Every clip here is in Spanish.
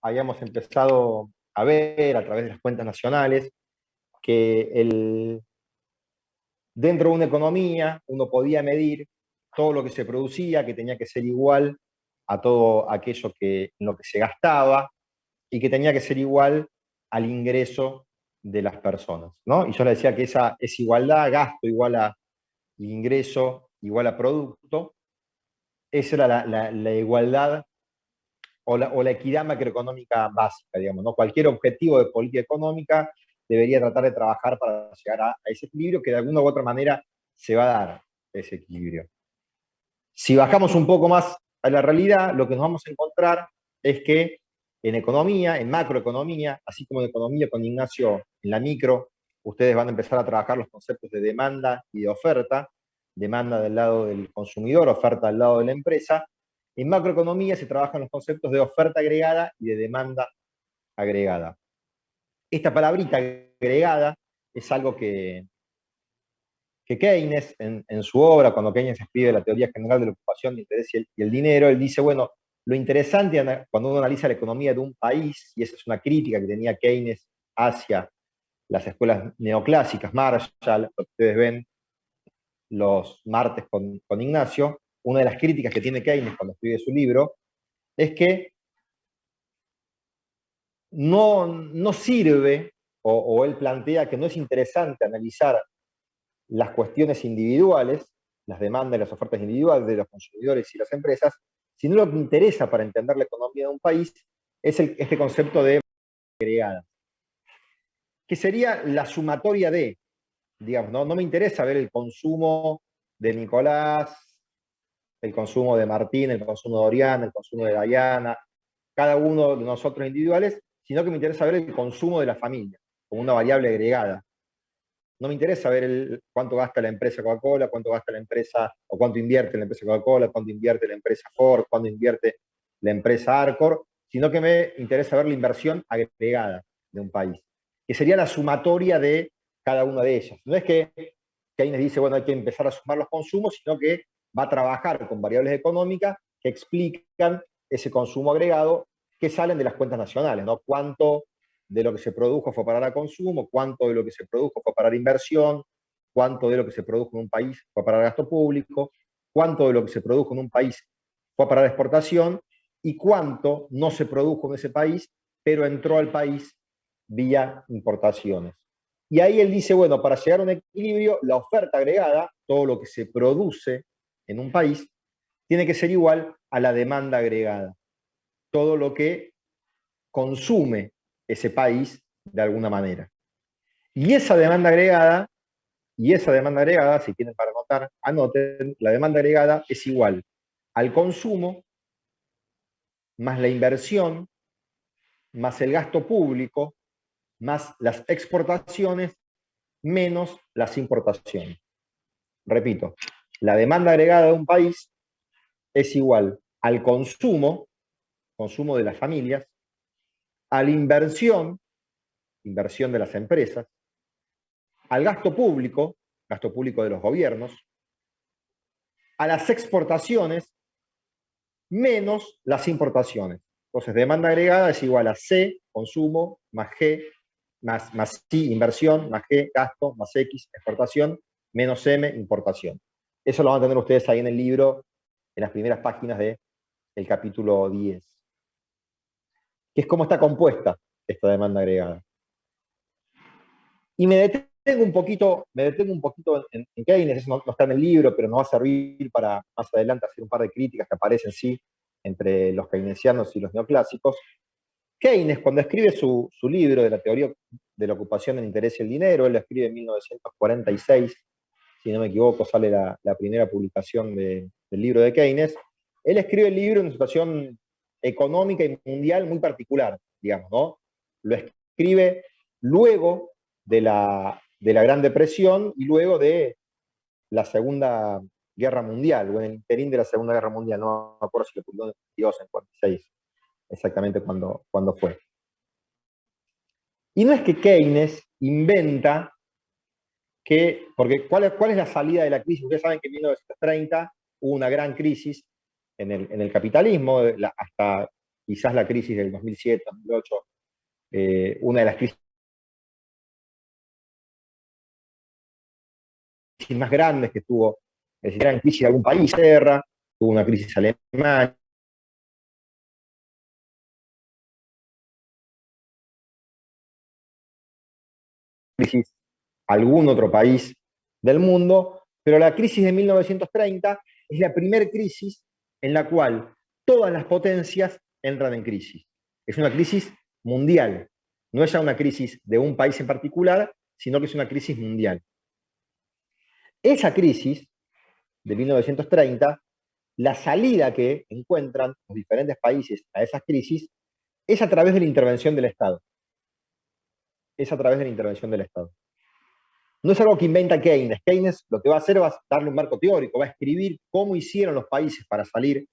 habíamos empezado a ver a través de las cuentas nacionales que dentro de una economía uno podía medir todo lo que se producía, que tenía que ser igual a todo aquello en lo que se gastaba y que tenía que ser igual al ingreso de las personas, ¿no? Y yo le decía que esa igualdad, gasto igual a ingreso igual a producto, esa era la igualdad o la equidad macroeconómica básica, digamos, ¿no? Cualquier objetivo de política económica debería tratar de trabajar para llegar a ese equilibrio que de alguna u otra manera se va a dar ese equilibrio. Si bajamos un poco más a la realidad, lo que nos vamos a encontrar es que en economía, en macroeconomía, así como en economía con Ignacio en la micro, ustedes van a empezar a trabajar los conceptos de demanda y de oferta, demanda del lado del consumidor, oferta del lado de la empresa. En macroeconomía se trabajan los conceptos de oferta agregada y de demanda agregada. Esta palabrita agregada es algo que Keynes, en su obra, cuando Keynes escribe la teoría general de la ocupación, el interés y el dinero, él dice, bueno, lo interesante cuando uno analiza la economía de un país, y esa es una crítica que tenía Keynes hacia las escuelas neoclásicas, Marshall, lo que ustedes ven los martes con Ignacio, una de las críticas que tiene Keynes cuando escribe su libro, es que no sirve, o él plantea que no es interesante analizar las cuestiones individuales, las demandas y las ofertas individuales de los consumidores y las empresas, sino lo que interesa para entender la economía de un país es este concepto de agregada, que sería la sumatoria de, digamos, no me interesa ver el consumo de Nicolás, el consumo de Martín, el consumo de Oriana, el consumo de Dayana, cada uno de nosotros individuales, sino que me interesa ver el consumo de la familia, como una variable agregada. No me interesa ver cuánto gasta la empresa Coca-Cola, cuánto gasta la empresa, o cuánto invierte la empresa Coca-Cola, cuánto invierte la empresa Ford, cuánto invierte la empresa Arcor, sino que me interesa ver la inversión agregada de un país, que sería la sumatoria de cada una de ellas. No es que Keynes dice, bueno, hay que empezar a sumar los consumos, sino que va a trabajar con variables económicas que explican ese consumo agregado que salen de las cuentas nacionales, ¿no? Cuánto de lo que se produjo fue parar a consumo, cuánto de lo que se produjo fue parar a inversión, cuánto de lo que se produjo en un país fue parar a gasto público, cuánto de lo que se produjo en un país fue parar a exportación y cuánto no se produjo en ese país, pero entró al país vía importaciones. Y ahí él dice, bueno, para llegar a un equilibrio, la oferta agregada, todo lo que se produce en un país, tiene que ser igual a la demanda agregada. Todo lo que consume ese país de alguna manera. Y esa demanda agregada, si tienen para anotar, anoten, la demanda agregada es igual al consumo más la inversión, más el gasto público, más las exportaciones, menos las importaciones. Repito, la demanda agregada de un país es igual al consumo de las familias, a la inversión de las empresas, al gasto público de los gobiernos, a las exportaciones menos las importaciones. Entonces, demanda agregada es igual a C, consumo, más G, más I, inversión, más G, gasto, más X, exportación, menos M, importación. Eso lo van a tener ustedes ahí en el libro, en las primeras páginas del capítulo 10. Que es cómo está compuesta esta demanda agregada. Y me detengo un poquito en Keynes, eso no está en el libro, pero nos va a servir para más adelante hacer un par de críticas que aparecen, sí, entre los keynesianos y los neoclásicos. Keynes, cuando escribe su libro de la teoría de la ocupación, el interés y el dinero, él lo escribe en 1946, si no me equivoco, sale la primera publicación del libro de Keynes. Él escribe el libro en una situación económica y mundial muy particular, digamos, ¿no? Lo escribe luego de la Gran Depresión y luego de la Segunda Guerra Mundial, o en el interín de la Segunda Guerra Mundial, no me acuerdo si lo publicó en 42, en 46, exactamente cuando fue. Y no es que Keynes inventa porque ¿cuál es la salida de la crisis? Ustedes saben que en 1930 hubo una gran crisis en el capitalismo, hasta quizás la crisis del 2007, 2008, una de las crisis más grandes que tuvo, es decir, gran crisis de algún país, tuvo una crisis alemana, crisis algún otro país del mundo, pero la crisis de 1930 es la primera crisis en la cual todas las potencias entran en crisis. Es una crisis mundial, no es ya una crisis de un país en particular, sino que es una crisis mundial. Esa crisis de 1930, la salida que encuentran los diferentes países a esas crisis es a través de la intervención del Estado. Es a través de la intervención del Estado. No es algo que inventa Keynes. Keynes lo que va a hacer va a darle un marco teórico, va a escribir cómo hicieron los países para salir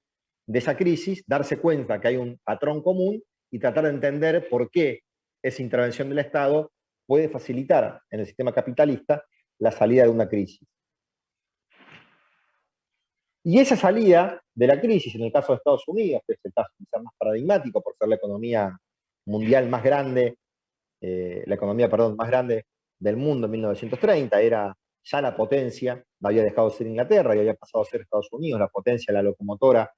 de esa crisis, darse cuenta que hay un patrón común y tratar de entender por qué esa intervención del Estado puede facilitar en el sistema capitalista la salida de una crisis. Y esa salida de la crisis, en el caso de Estados Unidos, que es el caso quizás más paradigmático por ser la economía mundial más grande, más grande del mundo en 1930, era ya la potencia, había dejado de ser Inglaterra y había pasado a ser Estados Unidos, la potencia, la locomotora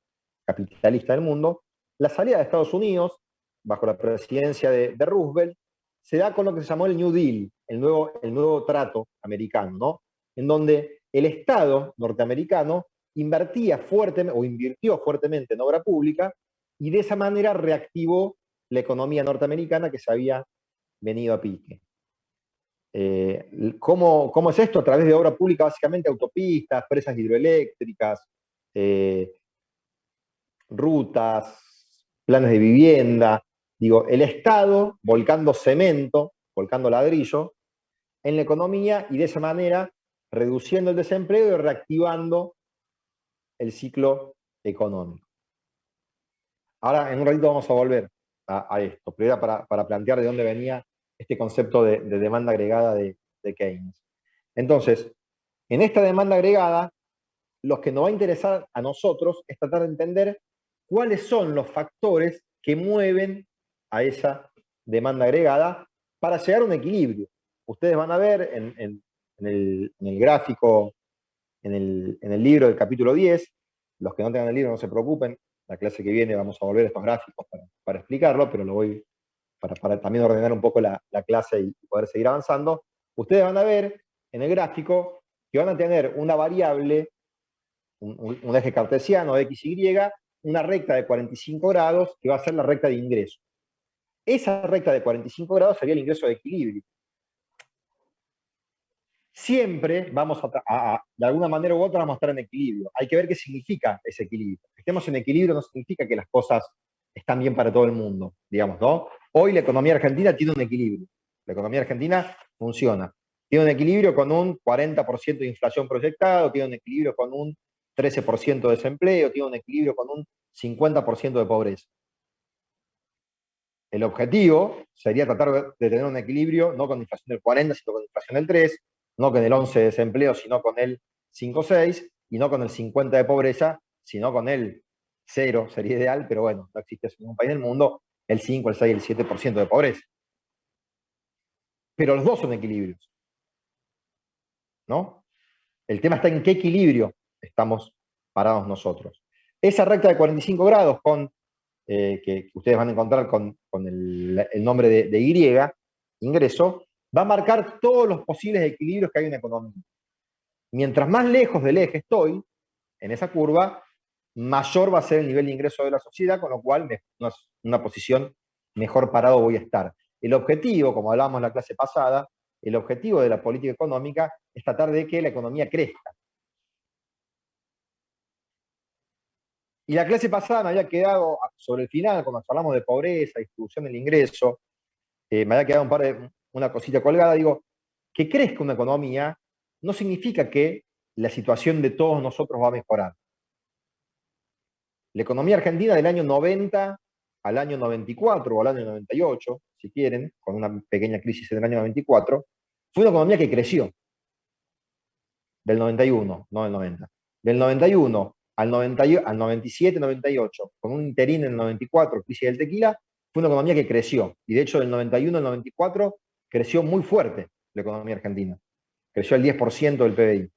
capitalista del mundo. La salida de Estados Unidos, bajo la presidencia de Roosevelt, se da con lo que se llamó el New Deal, el nuevo trato americano, ¿no? En donde el Estado norteamericano invirtió fuertemente en obra pública y de esa manera reactivó la economía norteamericana que se había venido a pique. ¿Cómo es esto? A través de obra pública, básicamente autopistas, presas hidroeléctricas, rutas, planes de vivienda. Digo, el Estado volcando cemento, volcando ladrillo en la economía y de esa manera reduciendo el desempleo y reactivando el ciclo económico. Ahora, en un ratito vamos a volver a esto, pero era para plantear de dónde venía este concepto de demanda agregada de Keynes. Entonces, en esta demanda agregada, lo que nos va a interesar a nosotros es tratar de entender cuáles son los factores que mueven a esa demanda agregada para llegar a un equilibrio. Ustedes van a ver en el gráfico, en el libro del capítulo 10, los que no tengan el libro no se preocupen, la clase que viene vamos a volver a estos gráficos para explicarlo, pero lo voy para también ordenar un poco la clase y poder seguir avanzando. Ustedes van a ver en el gráfico que van a tener una variable, un eje cartesiano X, Y, una recta de 45 grados que va a ser la recta de ingreso. Esa recta de 45 grados sería el ingreso de equilibrio. Siempre vamos de alguna manera u otra, vamos a estar en equilibrio. Hay que ver qué significa ese equilibrio. Que estemos en equilibrio no significa que las cosas están bien para todo el mundo, digamos, ¿no? Hoy la economía argentina tiene un equilibrio. La economía argentina funciona. Tiene un equilibrio con un 40% de inflación proyectado, tiene un equilibrio con un 13% de desempleo, tiene un equilibrio con un 50% de pobreza. El objetivo sería tratar de tener un equilibrio, no con inflación del 40, sino con inflación del 3, no con el 11 de desempleo, sino con el 5 o 6, y no con el 50 de pobreza, sino con el 0, sería ideal, pero bueno, no existe en ningún país del mundo, el 5, el 6, el 7% de pobreza. Pero los dos son equilibrios, ¿no? El tema está en qué equilibrio estamos parados nosotros. Esa recta de 45 grados que ustedes van a encontrar con el nombre de Y, ingreso, va a marcar todos los posibles equilibrios que hay en la economía. Mientras más lejos del eje estoy, en esa curva, mayor va a ser el nivel de ingreso de la sociedad, con lo cual una posición mejor parado voy a estar. El objetivo, como hablábamos en la clase pasada, el objetivo de la política económica es tratar de que la economía crezca. Y la clase pasada me había quedado, sobre el final, cuando hablamos de pobreza, distribución del ingreso, me había quedado una cosita colgada, digo, que crezca una economía no significa que la situación de todos nosotros va a mejorar. La economía argentina del año 90 al año 94 o al año 98, si quieren, con una pequeña crisis en el año 94, fue una economía que creció. Del 91, no del 90. Del 91 al 97, 98, con un interín en el 94, crisis del tequila, fue una economía que creció. Y de hecho, del 91 al 94 creció muy fuerte la economía argentina. Creció el 10% del PBI,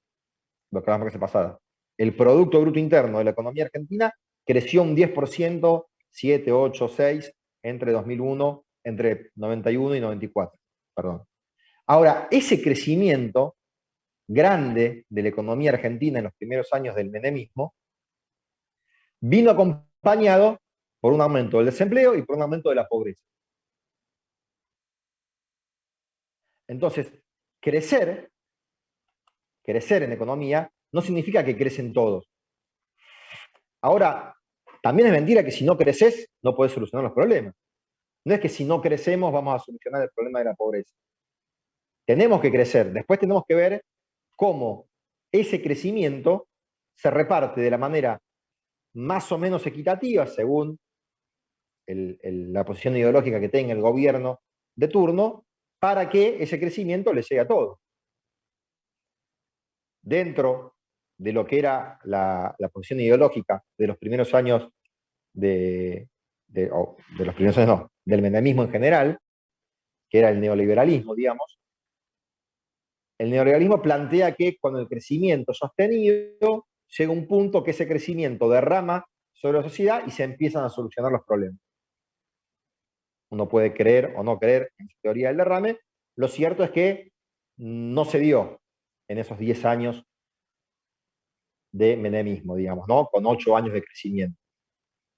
lo que hablamos la clase pasada. El Producto Bruto Interno de la economía argentina creció un 10%, 7, 8, 6, entre 2001, entre 91 y 94. Perdón. Ahora, ese crecimiento grande de la economía argentina en los primeros años del menemismo vino acompañado por un aumento del desempleo y por un aumento de la pobreza. Entonces, crecer en economía no significa que crecen todos. Ahora, también es mentira que si no creces no podés solucionar los problemas. No es que si no crecemos vamos a solucionar el problema de la pobreza. Tenemos que crecer. Después tenemos que ver cómo ese crecimiento se reparte de la manera más o menos equitativa según la posición ideológica que tenga el gobierno de turno para que ese crecimiento le llegue a todos. Dentro de lo que era la posición ideológica de los primeros años de los primeros años no, del menemismo en general, que era el neoliberalismo, digamos, el neoliberalismo plantea que cuando el crecimiento sostenido llega un punto que ese crecimiento derrama sobre la sociedad y se empiezan a solucionar los problemas. Uno puede creer o no creer en la teoría del derrame, lo cierto es que no se dio en esos 10 años de menemismo, digamos, ¿no? Con 8 años de crecimiento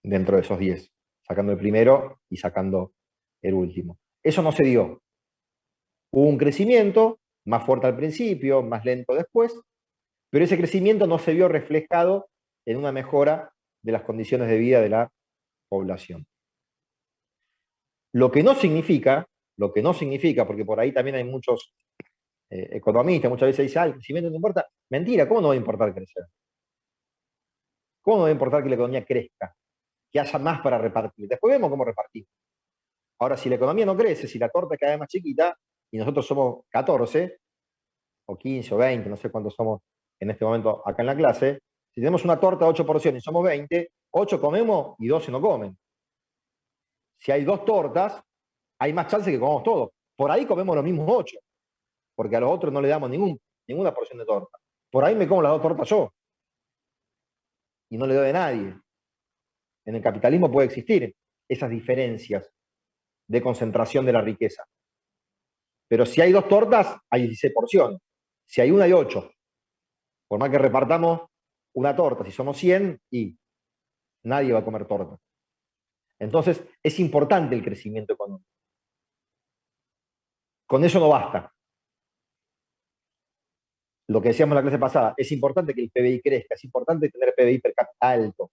dentro de esos 10, sacando el primero y sacando el último. Eso no se dio. Hubo un crecimiento más fuerte al principio, más lento después, pero ese crecimiento no se vio reflejado en una mejora de las condiciones de vida de la población. Lo que no significa, porque por ahí también hay muchos economistas, muchas veces dicen, el crecimiento no importa. Mentira, ¿cómo no va a importar crecer? ¿Cómo no va a importar que la economía crezca? Que haya más para repartir. Después vemos cómo repartir. Ahora, si la economía no crece, si la torta es cada vez más chiquita, y nosotros somos 14, o 15, o 20, no sé cuántos somos en este momento acá en la clase, si tenemos una torta de 8 porciones y somos 20, 8 comemos y 12 no comen. Si hay 2 tortas, hay más chance que comamos todos. Por ahí comemos los mismos 8, porque a los otros no le damos ninguna porción de torta. Por ahí me como las 2 tortas yo, y no le doy a nadie. En el capitalismo puede existir esas diferencias de concentración de la riqueza. Pero si hay 2 tortas, hay 16 porciones. Si hay una, hay 8. Por más que repartamos una torta, si somos 100, y nadie va a comer torta. Entonces, es importante el crecimiento económico. Con eso no basta. Lo que decíamos en la clase pasada, es importante que el PBI crezca, es importante tener PBI per cápita alto.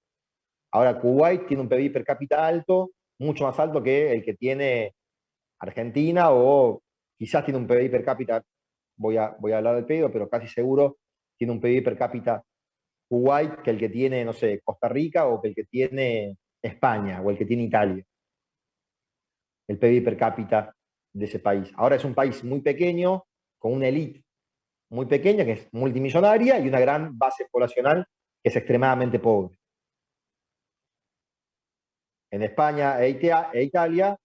Ahora, Kuwait tiene un PBI per cápita alto, mucho más alto que el que tiene Argentina, o quizás tiene un PBI per cápita, voy a hablar del PBI, pero casi seguro tiene un PBI per cápita Kuwait que el que tiene, no sé, Costa Rica, o que el que tiene España, o el que tiene Italia. El PBI per cápita de ese país. Ahora es un país muy pequeño, con una élite muy pequeña, que es multimillonaria, y una gran base poblacional que es extremadamente pobre. En España e Italia,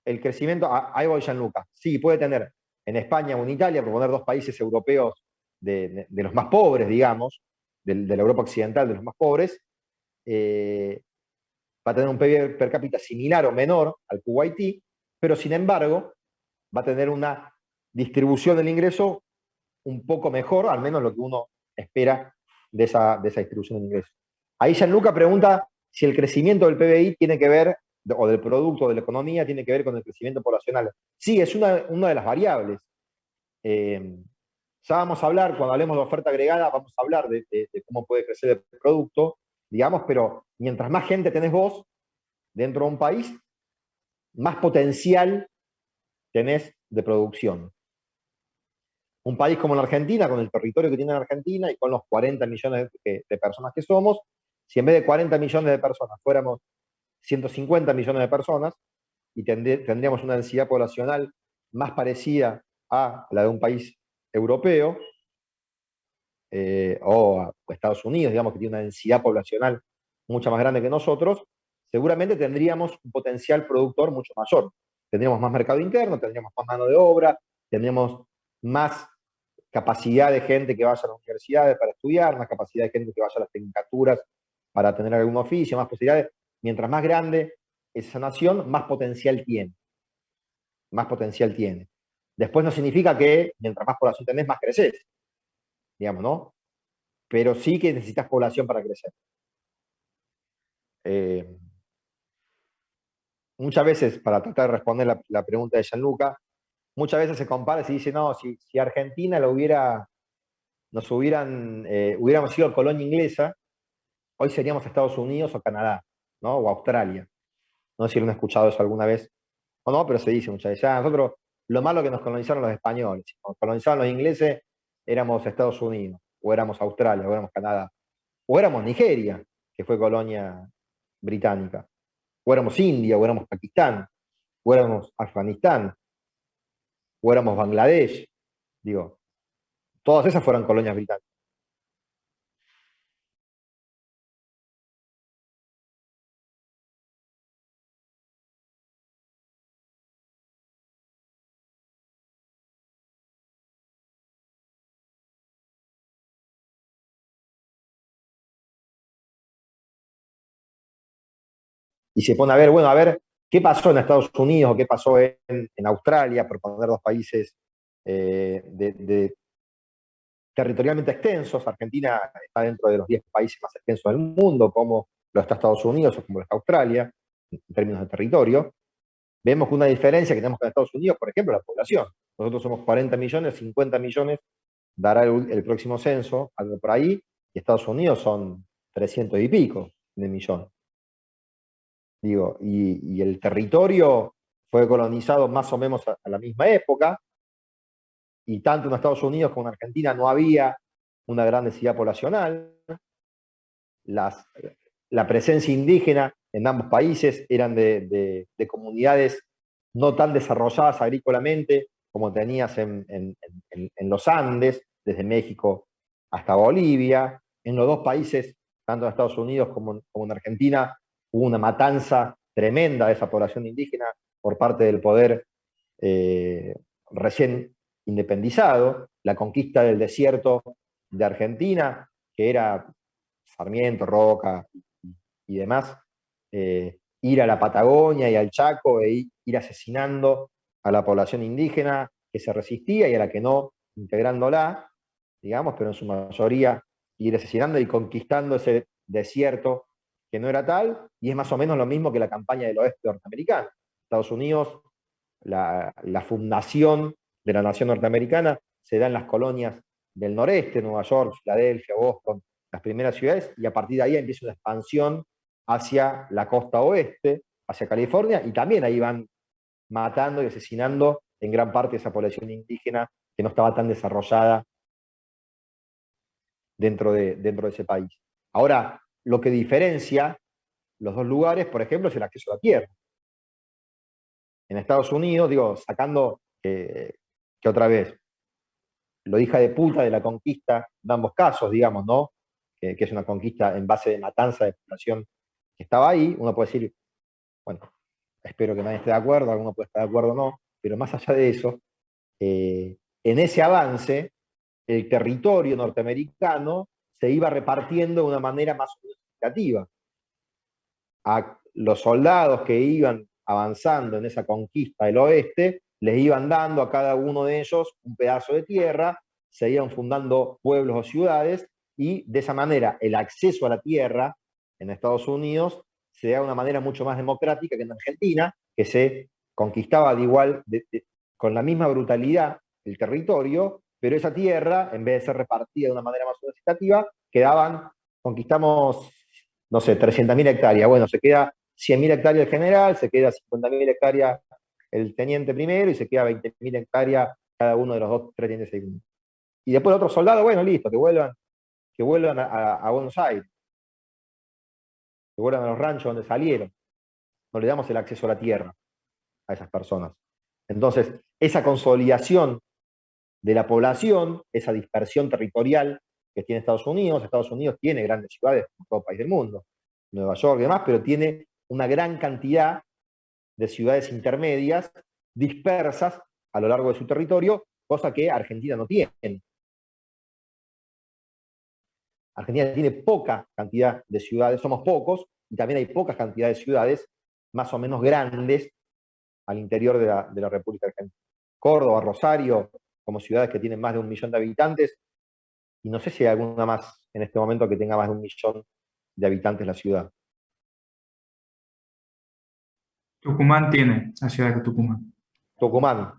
el crecimiento, ahí voy Gianluca, sí, puede tener en España o en Italia, por poner 2 países europeos de los más pobres, digamos, de la Europa occidental, de los más pobres, va a tener un PIB per cápita similar o menor al kuwaití, pero sin embargo va a tener una distribución del ingreso un poco mejor, al menos lo que uno espera de esa distribución del ingreso. Ahí Gianluca pregunta si el crecimiento del PBI tiene que ver, o del producto de la economía, tiene que ver con el crecimiento poblacional. Sí, es una de las variables. Ya vamos a hablar, cuando hablemos de oferta agregada, vamos a hablar de cómo puede crecer el producto, digamos, pero mientras más gente tenés vos dentro de un país, más potencial tenés de producción. Un país como la Argentina, con el territorio que tiene la Argentina y con los 40 millones de personas que somos, si en vez de 40 millones de personas fuéramos 150 millones de personas y tendríamos una densidad poblacional más parecida a la de un país europeo, o a Estados Unidos, digamos, que tiene una densidad poblacional mucho más grande que nosotros, seguramente tendríamos un potencial productor mucho mayor. Tendríamos más mercado interno, tendríamos más mano de obra, tendríamos más capacidad de gente que vaya a las universidades para estudiar, más capacidad de gente que vaya a las tecnicaturas para tener algún oficio, más posibilidades. Mientras más grande es esa nación, más potencial tiene. Más potencial tiene. Después no significa que mientras más población tenés, más creces, digamos, ¿no? Pero sí que necesitas población para crecer. Muchas veces, para tratar de responder la pregunta de Gianluca, muchas veces se compara y se dice, no, si Argentina hubiéramos sido colonia inglesa, hoy seríamos Estados Unidos o Canadá, ¿no? O Australia. No sé si lo han escuchado eso alguna vez o no, pero se dice muchas veces. Nosotros, lo malo que nos colonizaron los españoles, nos colonizaron los ingleses, éramos Estados Unidos, o éramos Australia, o éramos Canadá, o éramos Nigeria, que fue colonia británica, o éramos India, o éramos Pakistán, o éramos Afganistán, o éramos Bangladesh. Digo, todas esas fueron colonias británicas. Y se pone a ver, bueno, a ver, ¿qué pasó en Estados Unidos o qué pasó en Australia, por poner dos países de territorialmente extensos? Argentina está dentro de los 10 países más extensos del mundo, como lo está Estados Unidos o como lo está Australia, en términos de territorio. Vemos que una diferencia que tenemos con Estados Unidos, por ejemplo, la población. Nosotros somos 40 millones, 50 millones, dará el próximo censo, algo por ahí, y Estados Unidos son 300 y pico de millones. Digo, y el territorio fue colonizado más o menos a la misma época, y tanto en Estados Unidos como en Argentina no había una gran densidad poblacional. Las, la presencia indígena en ambos países eran de comunidades no tan desarrolladas agrícolamente como tenías en los Andes, desde México hasta Bolivia. En los dos países, tanto en Estados Unidos como en Argentina, hubo una matanza tremenda de esa población indígena por parte del poder recién independizado, la conquista del desierto de Argentina, que era Sarmiento, Roca y demás, ir a la Patagonia y al Chaco e ir asesinando a la población indígena que se resistía y a la que no, integrándola, digamos, pero en su mayoría ir asesinando y conquistando ese desierto que no era tal, y es más o menos lo mismo que la campaña del oeste norteamericano. Estados Unidos, la fundación de la nación norteamericana se da en las colonias del noreste, Nueva York, Filadelfia, Boston, las primeras ciudades, y a partir de ahí empieza una expansión hacia la costa oeste, hacia California, y también ahí van matando y asesinando en gran parte esa población indígena que no estaba tan desarrollada dentro de ese país. Ahora, lo que diferencia los dos lugares, por ejemplo, es el acceso a la tierra. En Estados Unidos, digo, sacando que otra vez, lo hija de puta de la conquista de ambos casos, digamos, ¿no? Que es una conquista en base de matanza de población que estaba ahí, uno puede decir, bueno, espero que nadie esté de acuerdo, alguno puede estar de acuerdo o no, pero más allá de eso, en ese avance, el territorio norteamericano se iba repartiendo de una manera más significativa. A los soldados que iban avanzando en esa conquista del oeste, les iban dando a cada uno de ellos un pedazo de tierra, se iban fundando pueblos o ciudades, y de esa manera el acceso a la tierra en Estados Unidos se da de una manera mucho más democrática que en Argentina, que se conquistaba con la misma brutalidad el territorio, pero esa tierra, en vez de ser repartida de una manera más significativa, conquistamos, no sé, 300.000 hectáreas. Bueno, se queda 100.000 hectáreas el general, se queda 50.000 hectáreas el teniente primero y se queda 20.000 hectáreas cada uno de los dos, tres tenientes segundos. Y después otros soldados, bueno, listo, que vuelvan a Buenos Aires, que vuelvan a los ranchos donde salieron. No le damos el acceso a la tierra a esas personas. Entonces, esa consolidación de la población, esa dispersión territorial que tiene Estados Unidos. Estados Unidos tiene grandes ciudades, como todo país del mundo, Nueva York y demás, pero tiene una gran cantidad de ciudades intermedias dispersas a lo largo de su territorio, cosa que Argentina no tiene. Argentina tiene poca cantidad de ciudades, somos pocos, y también hay poca cantidad de ciudades más o menos grandes al interior de la República Argentina. Córdoba, Rosario, como ciudades que tienen más de 1 millón de habitantes, y no sé si hay alguna más en este momento que tenga más de 1 millón de habitantes la ciudad. Tucumán tiene, la ciudad de Tucumán. Tucumán,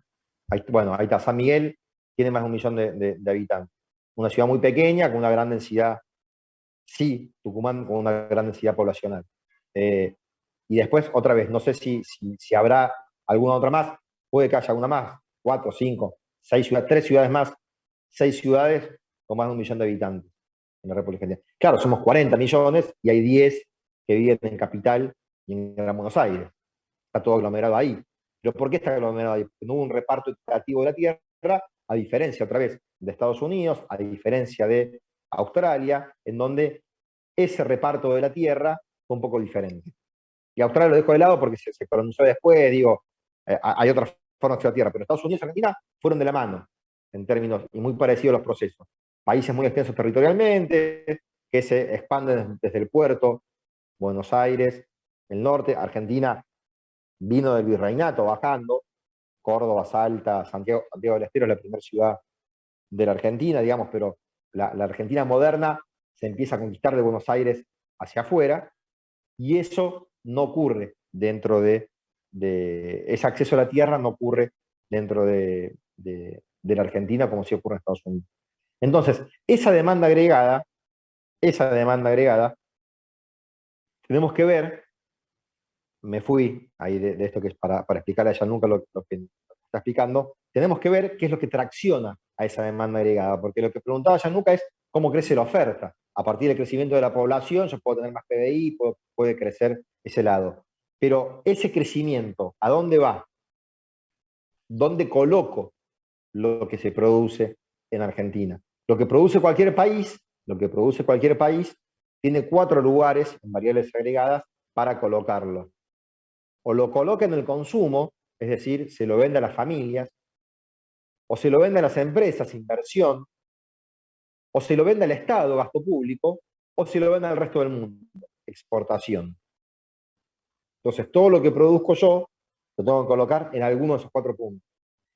bueno, ahí está, San Miguel tiene más de 1 millón de habitantes. Una ciudad muy pequeña, con una gran densidad, sí, Tucumán con una gran densidad poblacional. Y después, otra vez, no sé si habrá alguna otra más, puede que haya alguna más, 4, 5, 6 ciudades, 3 ciudades más, 6 ciudades con más de 1 millón de habitantes en la República Argentina. Claro, somos 40 millones y hay 10 que viven en Capital y en Gran Buenos Aires. Está todo aglomerado ahí. ¿Pero por qué está aglomerado ahí? Porque no hubo un reparto equitativo de la tierra, a diferencia, otra vez, de Estados Unidos, a diferencia de Australia, en donde ese reparto de la tierra fue un poco diferente. Y Australia lo dejo de lado porque se colonizó después, digo, hay otras formas de la tierra, pero Estados Unidos y Argentina fueron de la mano, en términos, y muy parecidos los procesos. Países muy extensos territorialmente, que se expanden desde el puerto, Buenos Aires, el norte, Argentina vino del virreinato bajando, Córdoba, Salta, Santiago del Estero es la primera ciudad de la Argentina, digamos, pero la Argentina moderna se empieza a conquistar de Buenos Aires hacia afuera, y eso no ocurre dentro de ese acceso a la tierra no ocurre dentro de la Argentina como si ocurre en Estados Unidos. Entonces, esa demanda agregada, tenemos que ver, me fui ahí de esto que es para explicarle a Gianluca lo que está explicando, tenemos que ver qué es lo que tracciona a esa demanda agregada, porque lo que preguntaba Gianluca es cómo crece la oferta. A partir del crecimiento de la población, yo puedo tener más PBI, puede crecer ese lado. Pero ese crecimiento, ¿a dónde va? ¿Dónde coloco lo que se produce en Argentina? Lo que produce cualquier país tiene 4 lugares en variables agregadas para colocarlo. O lo coloca en el consumo, es decir, se lo vende a las familias, o se lo vende a las empresas, inversión, o se lo vende al Estado, gasto público, o se lo vende al resto del mundo, exportación. Entonces, todo lo que produzco yo, lo tengo que colocar en alguno de esos 4 puntos.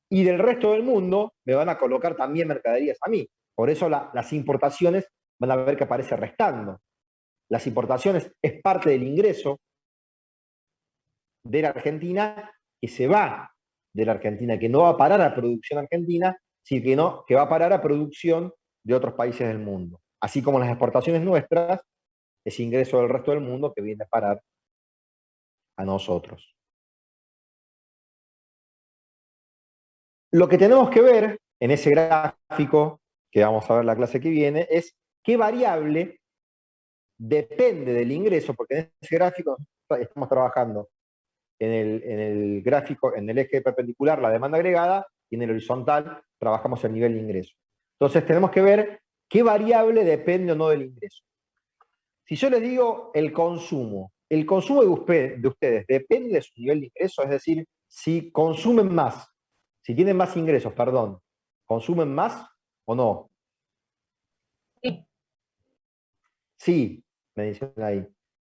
Y del resto del mundo me van a colocar también mercaderías a mí. Por eso las importaciones van a ver que aparece restando. Las importaciones es parte del ingreso de la Argentina que se va de la Argentina, que no va a parar a producción argentina, sino que va a parar a producción de otros países del mundo. Así como las exportaciones nuestras, ese ingreso del resto del mundo que viene a parar a nosotros. Lo que tenemos que ver en ese gráfico, que vamos a ver la clase que viene, es qué variable depende del ingreso, porque en ese gráfico estamos trabajando en el gráfico, en el eje perpendicular, la demanda agregada, y en el horizontal trabajamos el nivel de ingreso. Entonces tenemos que ver qué variable depende o no del ingreso. Si yo les digo el consumo de ustedes depende de su nivel de ingreso, es decir, si consumen más, si tienen más ingresos, perdón, ¿consumen más o no? Sí. Sí, me dicen ahí.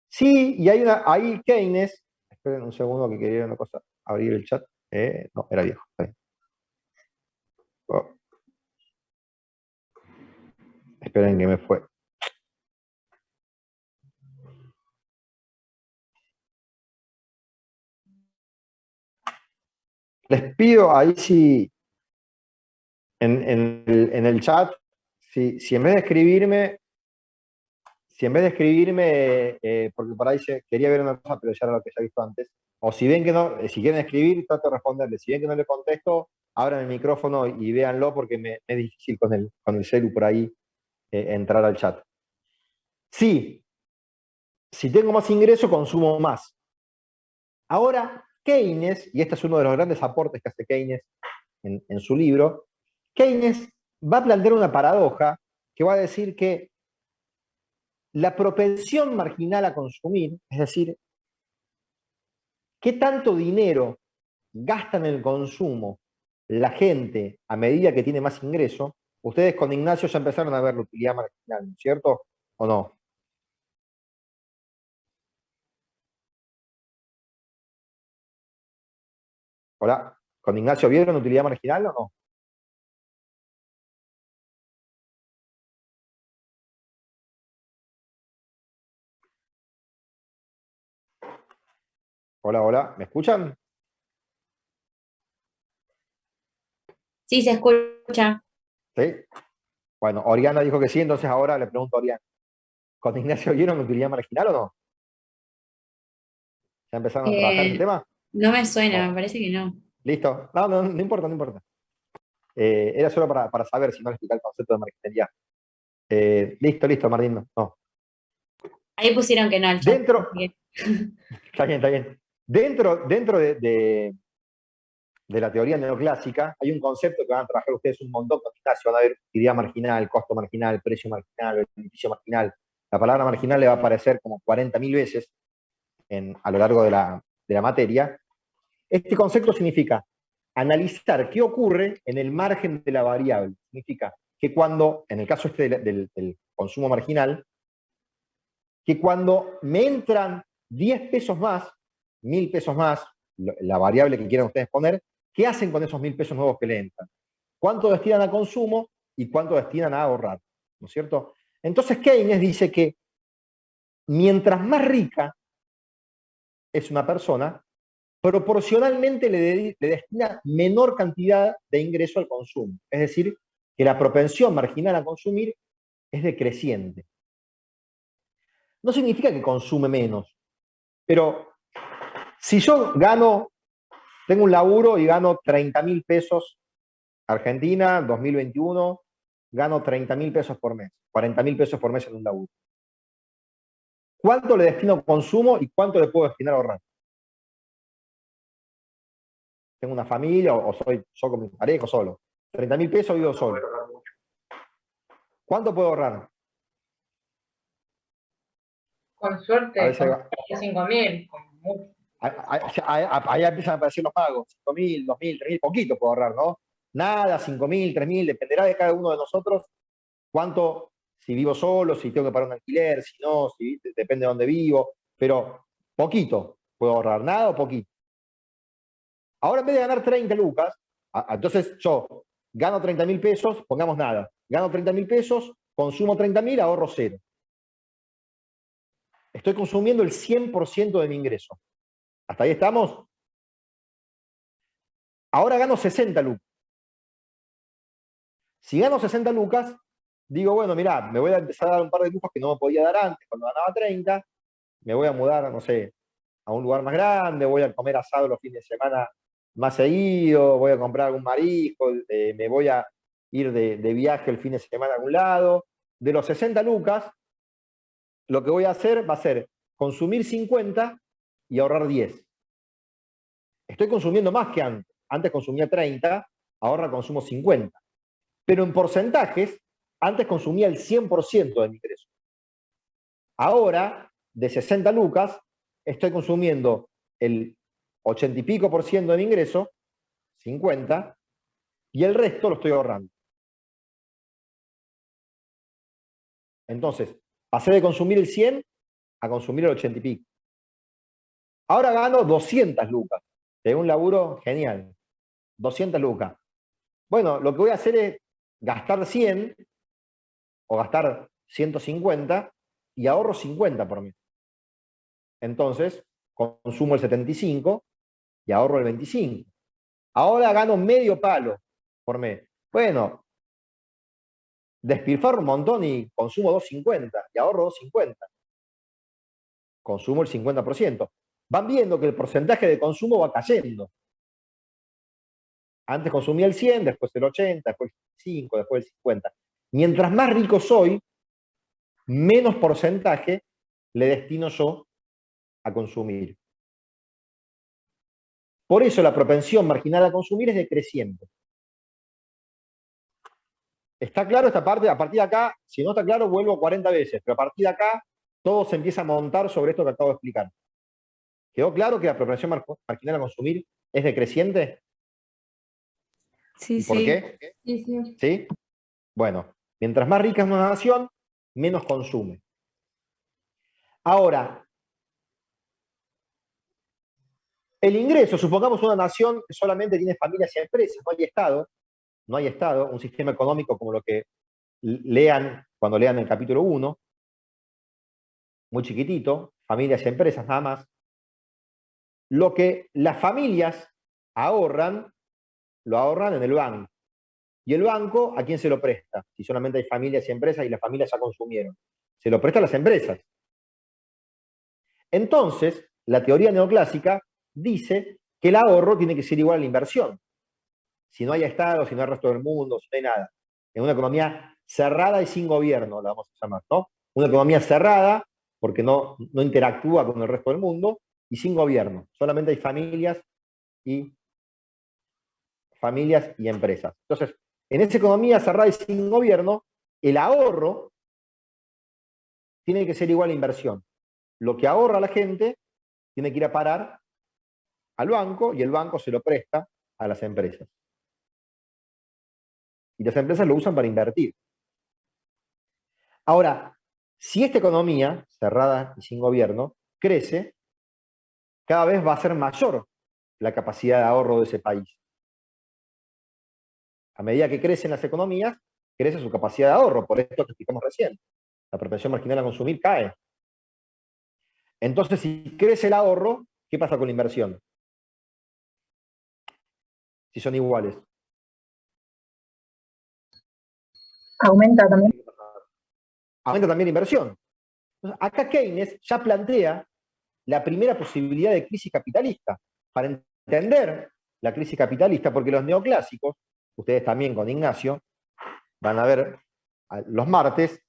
Sí, y hay Keynes, esperen un segundo que quería una cosa, abrir el chat. No, era viejo. Oh. Esperen que me fue. Les pido ahí si en el chat, si en vez de escribirme, porque por ahí quería ver una cosa, pero ya era lo que ya he visto antes, o si ven que no, si quieren escribir, trato de responderles. Si ven que no le contesto, abran el micrófono y véanlo, porque me es difícil con el celu por ahí entrar al chat. Sí, si tengo más ingreso, consumo más. Ahora, Keynes, y este es uno de los grandes aportes que hace Keynes en su libro, Keynes va a plantear una paradoja que va a decir que la propensión marginal a consumir, es decir, qué tanto dinero gasta en el consumo la gente a medida que tiene más ingreso. Ustedes con Ignacio ya empezaron a ver la utilidad marginal, ¿no es cierto? ¿O no? Hola, ¿con Ignacio vieron utilidad marginal o no? Hola, hola, ¿me escuchan? Sí, se escucha. Sí. Bueno, Oriana dijo que sí, entonces ahora le pregunto a Oriana. ¿Con Ignacio vieron utilidad marginal o no? ¿Ya empezaron a trabajar ese Eh, tema? no me suena, No. me parece que no. ¿Listo? No, no, no importa, no importa. Era solo para saber si no le explica el concepto de marginalidad. Listo, listo, Martín. No. No. Ahí pusieron que no al chat. Dentro, Así que- está bien, está bien. Dentro de la teoría neoclásica hay un concepto que van a trabajar ustedes un montón con Ignacio. Van a ver utilidad marginal, costo marginal, precio marginal, beneficio marginal. La palabra marginal le va a aparecer como 40.000 veces a lo largo de la materia. Este concepto significa analizar qué ocurre en el margen de la variable. Significa que cuando, en el caso este del consumo marginal, que cuando me entran 10 pesos más, 1.000 pesos más, la variable que quieran ustedes poner, ¿qué hacen con esos 1.000 pesos nuevos que le entran? ¿Cuánto destinan a consumo y cuánto destinan a ahorrar? ¿No es cierto? Entonces Keynes dice que mientras más rica es una persona, proporcionalmente le destina menor cantidad de ingreso al consumo. Es decir, que la propensión marginal a consumir es decreciente. No significa que consume menos, pero si yo tengo un laburo y gano 30.000 pesos Argentina, 2021, gano 30.000 pesos por mes, 40.000 pesos por mes en un laburo. ¿Cuánto le destino a consumo y cuánto le puedo destinar a ahorrar? Tengo una familia o soy yo con mi pareja solo. 30.000 pesos vivo solo. ¿Cuánto puedo ahorrar? Con A suerte, veces, con 5.000, con mucho. ahí empiezan a aparecer los pagos. 5.000, 2.000, 3.000, poquito puedo ahorrar, ¿no? Nada, 5.000, 3.000, dependerá de cada uno de nosotros cuánto, si vivo solo, si tengo que pagar un alquiler, si no, si depende de dónde vivo, pero poquito puedo ahorrar, nada o poquito. Ahora en vez de ganar 30 lucas, entonces yo gano 30.000 pesos, pongamos nada, gano 30.000 pesos, consumo 30.000, ahorro cero. Estoy consumiendo el 100% de mi ingreso. ¿Hasta ahí estamos? Ahora gano 60 lucas. Si gano 60 lucas, digo, bueno, mirá, me voy a empezar a dar un par de lujos que no me podía dar antes cuando ganaba 30, me voy a mudar, no sé, a un lugar más grande, voy a comer asado los fines de semana más seguido, voy a comprar algún marisco, me voy a ir de viaje el fin de semana a algún lado. De los 60 lucas, lo que voy a hacer va a ser consumir 50 y ahorrar 10. Estoy consumiendo más que antes. Antes consumía 30, ahora consumo 50. Pero en porcentajes, antes consumía el 100% de mi ingreso. Ahora, de 60 lucas, estoy consumiendo el 80 y pico por ciento de mi ingreso, 50, y el resto lo estoy ahorrando. Entonces, pasé de consumir el 100 a consumir el 80 y pico. Ahora gano 200 lucas, de un laburo genial, 200 lucas. Bueno, lo que voy a hacer es gastar 100 o gastar 150 y ahorro 50 por mes. Entonces, consumo el 75 y ahorro el 25. Ahora gano medio palo por mes. Bueno, despilfarro un montón y consumo 250 y ahorro 250. Consumo el 50%. Van viendo que el porcentaje de consumo va cayendo. Antes consumía el 100, después el 80, después el 5, después el 50. Mientras más rico soy, menos porcentaje le destino yo a consumir. Por eso la propensión marginal a consumir es decreciente. ¿Está claro esta parte? A partir de acá, si no está claro, vuelvo 40 veces, pero a partir de acá, todo se empieza a montar sobre esto que acabo de explicar. ¿Quedó claro que la apropiación marginal a consumir es decreciente? Sí, ¿Y por sí. qué? Sí, sí. ¿Sí? Bueno, mientras más rica es una nación, menos consume. Ahora, el ingreso, supongamos una nación que solamente tiene familias y empresas, no hay Estado, un sistema económico como lo que lean cuando lean el capítulo 1, muy chiquitito, familias y empresas nada más. Lo que las familias ahorran, lo ahorran en el banco. ¿Y el banco a quién se lo presta? Si solamente hay familias y empresas y las familias ya consumieron. Se lo presta a las empresas. Entonces, la teoría neoclásica dice que el ahorro tiene que ser igual a la inversión. Si no hay Estado, si no hay resto del mundo, si no hay nada. En una economía cerrada y sin gobierno, la vamos a llamar, ¿no? Una economía cerrada, porque no interactúa con el resto del mundo, y sin gobierno. Solamente hay familias y empresas. Entonces, en esa economía cerrada y sin gobierno, el ahorro tiene que ser igual a la inversión. Lo que ahorra la gente tiene que ir a parar al banco y el banco se lo presta a las empresas. Y las empresas lo usan para invertir. Ahora, si esta economía, cerrada y sin gobierno, crece, cada vez va a ser mayor la capacidad de ahorro de ese país. A medida que crecen las economías, crece su capacidad de ahorro, por esto que explicamos recién. La propensión marginal a consumir cae. Entonces, si crece el ahorro, ¿qué pasa con la inversión? Si son iguales. Aumenta también. Aumenta también la inversión. Entonces, acá Keynes ya plantea la primera posibilidad de crisis capitalista. Para entender la crisis capitalista, porque los neoclásicos, ustedes también con Ignacio, van a ver los martes,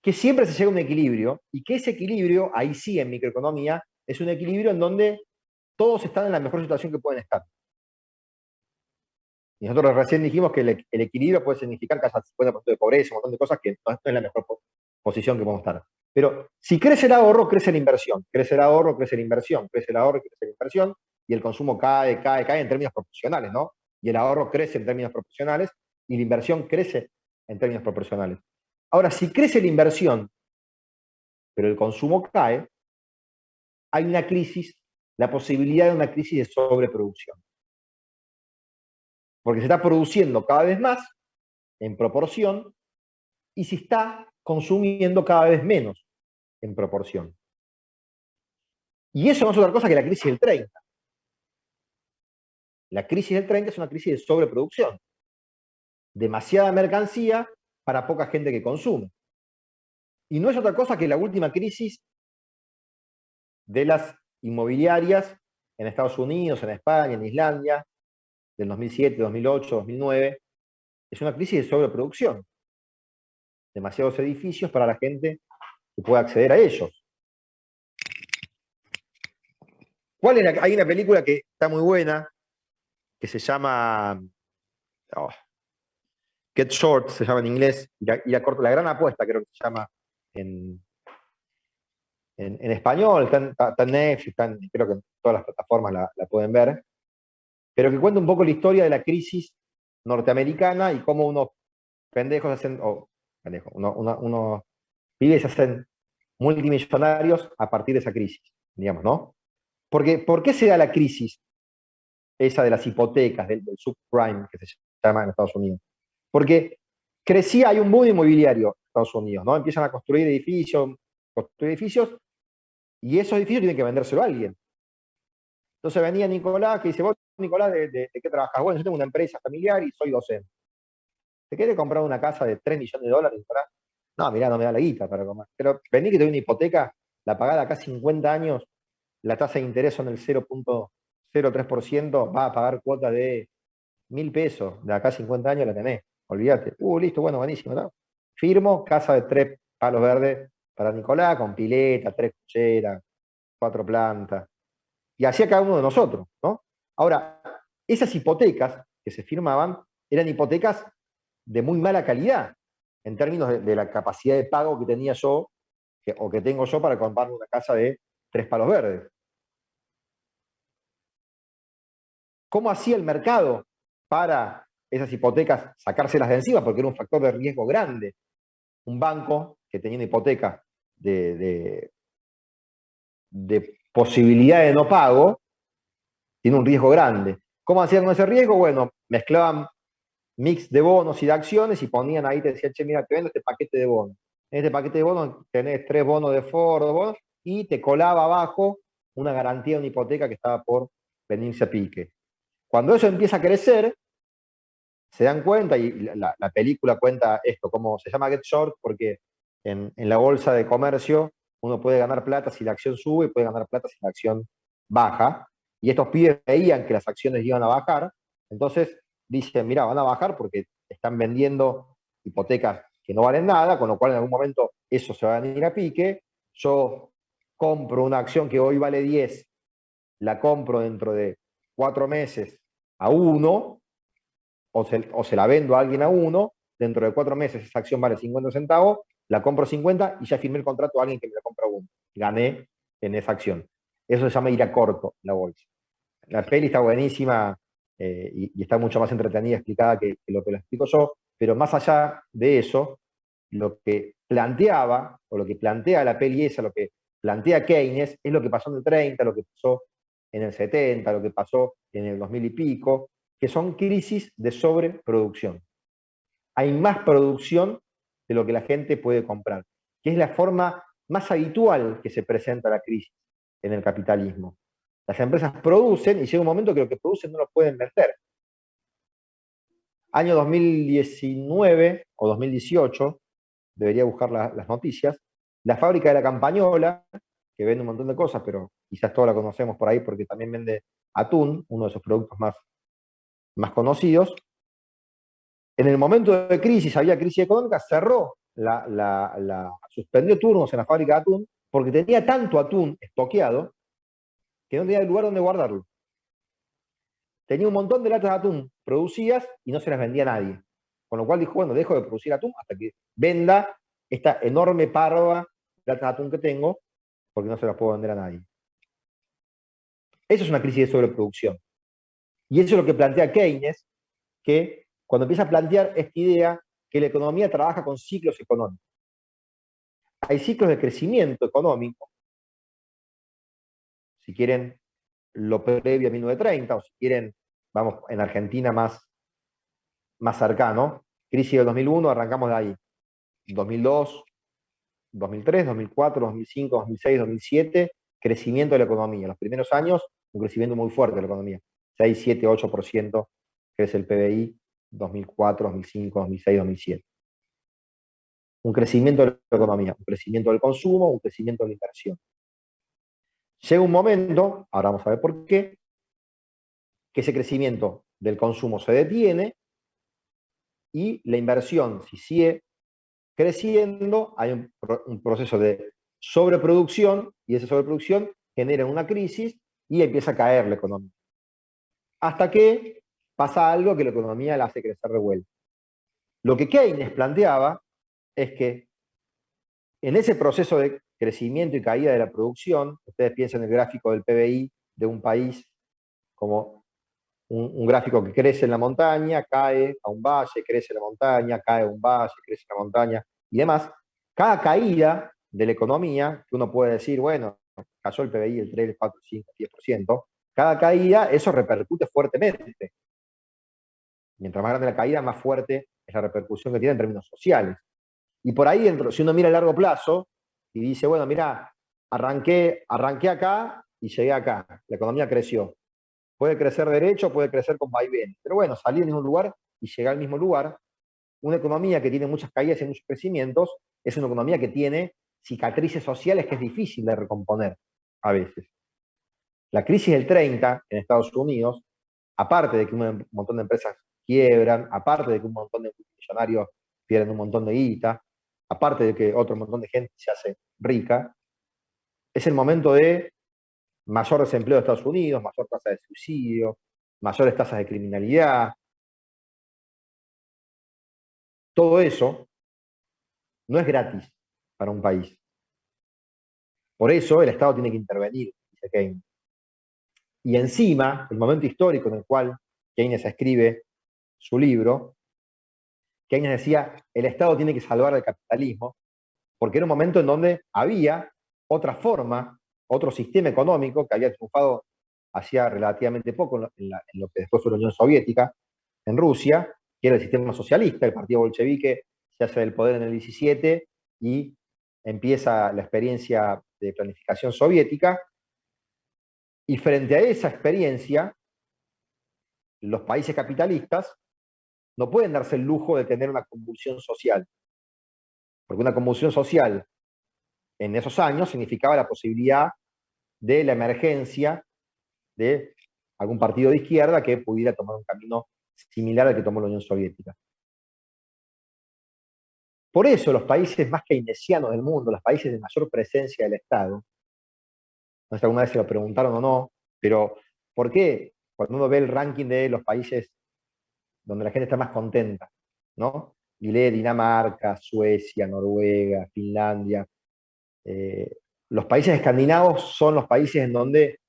que siempre se llega a un equilibrio, y que ese equilibrio, ahí sí en microeconomía, es un equilibrio en donde todos están en la mejor situación que pueden estar. Y nosotros recién dijimos que el equilibrio puede significar que haya 50% de pobreza, un montón de cosas que no es la mejor posición que podemos estar. Pero si crece el ahorro, crece la inversión. Crece el ahorro, crece la inversión. Crece el ahorro, crece la inversión. Y el consumo cae en términos proporcionales, ¿no? Y el ahorro crece en términos proporcionales y la inversión crece en términos proporcionales. Ahora, si crece la inversión, pero el consumo cae, hay una crisis, la posibilidad de una crisis de sobreproducción. Porque se está produciendo cada vez más en proporción y se está consumiendo cada vez menos en proporción. Y eso no es otra cosa que la crisis del 30. La crisis del 30 es una crisis de sobreproducción. Demasiada mercancía para poca gente que consume. Y no es otra cosa que la última crisis de las inmobiliarias en Estados Unidos, en España, en Islandia, del 2007, 2008, 2009. Es una crisis de sobreproducción. Demasiados edificios para la gente que pueda acceder a ellos. Hay una película que está muy buena, que se llama Get Short, se llama en inglés, la gran apuesta creo que se llama en español, está en Netflix, creo que en todas las plataformas la pueden ver, pero que cuenta un poco la historia de la crisis norteamericana y cómo unos pendejos hacen, unos pibes hacen multimillonarios a partir de esa crisis, digamos, ¿no? Porque, ¿por qué se da la crisis esa de las hipotecas, del subprime, que se llama en Estados Unidos? Porque hay un boom inmobiliario en Estados Unidos, ¿no? Empiezan a construir edificios, y esos edificios tienen que vendérselo a alguien. Entonces venía Nicolás, que dice, vos, Nicolás, ¿de qué trabajas? Bueno, yo tengo una empresa familiar y soy docente. ¿Te querés comprar una casa de $3 millones, Nicolás? No, mirá, no me da la guita para comer. Pero vení que te doy una hipoteca, la pagás de acá 50 años, la tasa de interés son el 0.03%, vas a pagar cuota de 1.000 pesos, de acá 50 años la tenés, olvídate. Listo, bueno, buenísimo, ¿no? Firmo, casa de 3 palos verdes para Nicolás, con pileta, 3 cocheras, 4 plantas. Y hacía cada uno de nosotros, ¿no? Ahora, esas hipotecas que se firmaban eran hipotecas de muy mala calidad, en términos de la capacidad de pago que tenía yo, o que tengo yo para comprarme una casa de 3 palos verdes. ¿Cómo hacía el mercado para esas hipotecas sacárselas de encima? Porque era un factor de riesgo grande. Un banco que tenía una hipoteca de posibilidad de no pago, tiene un riesgo grande. ¿Cómo hacían con ese riesgo? Bueno, mezclaban mix de bonos y de acciones y ponían ahí, te decían, che, mira, te vendo este paquete de bonos. En este paquete de bonos tenés 3 bonos de Ford, 2 bonos, y te colaba abajo una garantía de una hipoteca que estaba por venirse a pique. Cuando eso empieza a crecer, se dan cuenta, y la película cuenta esto, como se llama Get Short, porque en la bolsa de comercio uno puede ganar plata si la acción sube y puede ganar plata si la acción baja. Y estos pibes veían que las acciones iban a bajar, entonces dicen, mira, van a bajar porque están vendiendo hipotecas que no valen nada, con lo cual en algún momento eso se va a venir a pique. Yo compro una acción que hoy vale 10, la compro dentro de 4 meses a 1, o se la vendo a alguien a 1, dentro de 4 meses esa acción vale 50 centavos, la compro 50 y ya firmé el contrato a alguien que me la compra a 1. Gané en esa acción. Eso se llama ir a corto la bolsa. La peli está buenísima y está mucho más entretenida, explicada que lo que lo explico yo, pero más allá de eso, lo que planteaba, o lo que plantea la peli esa, lo que plantea Keynes, es lo que pasó en el 30, lo que pasó en el 70, lo que pasó en el 2000 y pico, que son crisis de sobreproducción. Hay más producción de lo que la gente puede comprar, que es la forma más habitual que se presenta la crisis en el capitalismo. Las empresas producen y llega un momento que lo que producen no lo pueden vender. Año 2019 o 2018, debería buscar las noticias, la fábrica de la Campañola, que vende un montón de cosas, pero quizás todos la conocemos por ahí porque también vende atún, uno de sus productos más conocidos. En el momento de crisis, había crisis económica, cerró, suspendió turnos en la fábrica de atún porque tenía tanto atún estoqueado que no tenía lugar donde guardarlo. Tenía un montón de latas de atún producidas y no se las vendía a nadie. Con lo cual dijo, bueno, dejo de producir atún hasta que venda esta enorme parva de latas de atún que tengo, porque no se las puedo vender a nadie. Eso es una crisis de sobreproducción. Y eso es lo que plantea Keynes, que cuando empieza a plantear esta idea que la economía trabaja con ciclos económicos. Hay ciclos de crecimiento económico, si quieren lo previo a 1930, o si quieren, vamos, en Argentina más cercano, crisis del 2001, arrancamos de ahí. 2002, 2003, 2004, 2005, 2006, 2007, crecimiento de la economía. En los primeros años, un crecimiento muy fuerte de la economía. 6, 7, 8% crece el PBI, 2004, 2005, 2006, 2007. Un crecimiento de la economía, un crecimiento del consumo, un crecimiento de la inversión. Llega un momento, ahora vamos a ver por qué, que ese crecimiento del consumo se detiene y la inversión, si sigue creciendo, hay un proceso de sobreproducción y esa sobreproducción genera una crisis y empieza a caer la economía. Hasta que pasa algo que la economía la hace crecer de vuelta. Lo que Keynes planteaba es que en ese proceso de crecimiento y caída de la producción, ustedes piensan en el gráfico del PBI de un país como un gráfico que crece en la montaña, cae a un valle, crece en la montaña, cae a un valle, crece en la montaña y demás. Cada caída de la economía, que uno puede decir, bueno, cayó el PBI el 3, el 4, el 5, el 10%, cada caída eso repercute fuertemente. Mientras más grande la caída, más fuerte es la repercusión que tiene en términos sociales. Y por ahí dentro, si uno mira a largo plazo y dice, bueno, mira, arranqué acá y llegué acá, la economía creció. Puede crecer derecho, puede crecer con vaivén. Pero bueno, salí del mismo lugar y llegué al mismo lugar. Una economía que tiene muchas caídas y muchos crecimientos es una economía que tiene cicatrices sociales que es difícil de recomponer a veces. La crisis del 30 en Estados Unidos, aparte de que un montón de empresas quiebran, aparte de que un montón de millonarios pierden un montón de guita, aparte de que otro montón de gente se hace rica, es el momento de mayor desempleo de Estados Unidos, mayor tasa de suicidio, mayores tasas de criminalidad. todo eso no es gratis para un país. Por eso el Estado tiene que intervenir, dice Keynes. Y encima, el momento histórico en el cual Keynes escribe su libro, Keynes decía, el Estado tiene que salvar al capitalismo, porque era un momento en donde había otra forma, otro sistema económico que había triunfado hacía relativamente poco en lo que después fue la Unión Soviética, en Rusia, que era el sistema socialista. El partido bolchevique se hace del poder en el 17 y empieza la experiencia de planificación soviética, y frente a esa experiencia, los países capitalistas no pueden darse el lujo de tener una convulsión social, porque una convulsión social en esos años significaba la posibilidad de la emergencia de algún partido de izquierda que pudiera tomar un camino similar al que tomó la Unión Soviética. Por eso los países más keynesianos del mundo, los países de mayor presencia del Estado, no sé si alguna vez se lo preguntaron o no, pero ¿por qué cuando uno ve el ranking de los países donde la gente está más contenta, ¿no? Y lee Dinamarca, Suecia, Noruega, Finlandia, los países escandinavos son los países en donde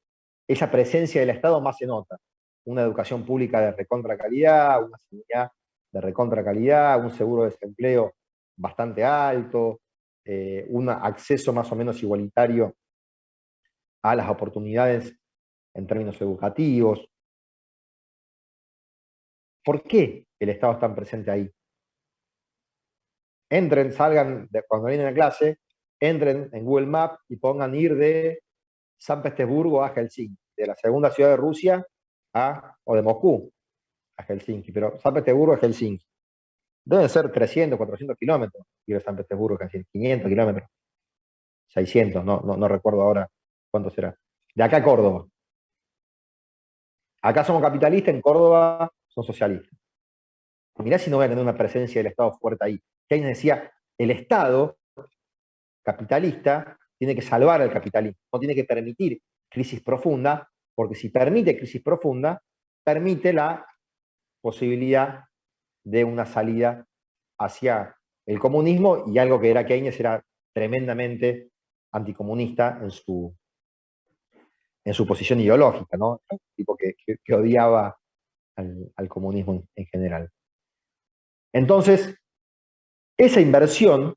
esa presencia del Estado más se nota. Una educación pública de recontra calidad, una sanidad de recontra calidad, un seguro de desempleo bastante alto, un acceso más o menos igualitario a las oportunidades en términos educativos. ¿Por qué el Estado está presente ahí? Entren, salgan, cuando vienen a clase, entren en Google Maps y pongan ir de San Petersburgo a Helsinki, de la segunda ciudad de Rusia o de Moscú a Helsinki, pero San Petersburgo a Helsinki. Deben ser 300, 400 kilómetros ir de San Petersburgo a Helsinki, 500 kilómetros, 600, no recuerdo ahora cuánto será. De acá a Córdoba. Acá somos capitalistas, en Córdoba son socialistas. Mirá si no voy a tener una presencia del Estado fuerte ahí. Keynes decía, el Estado capitalista tiene que salvar al capitalismo, no tiene que permitir crisis profunda, porque si permite crisis profunda, permite la posibilidad de una salida hacia el comunismo, y algo que era Keynes era tremendamente anticomunista en su posición ideológica, ¿no? Un tipo que odiaba al comunismo en general. Entonces, esa inversión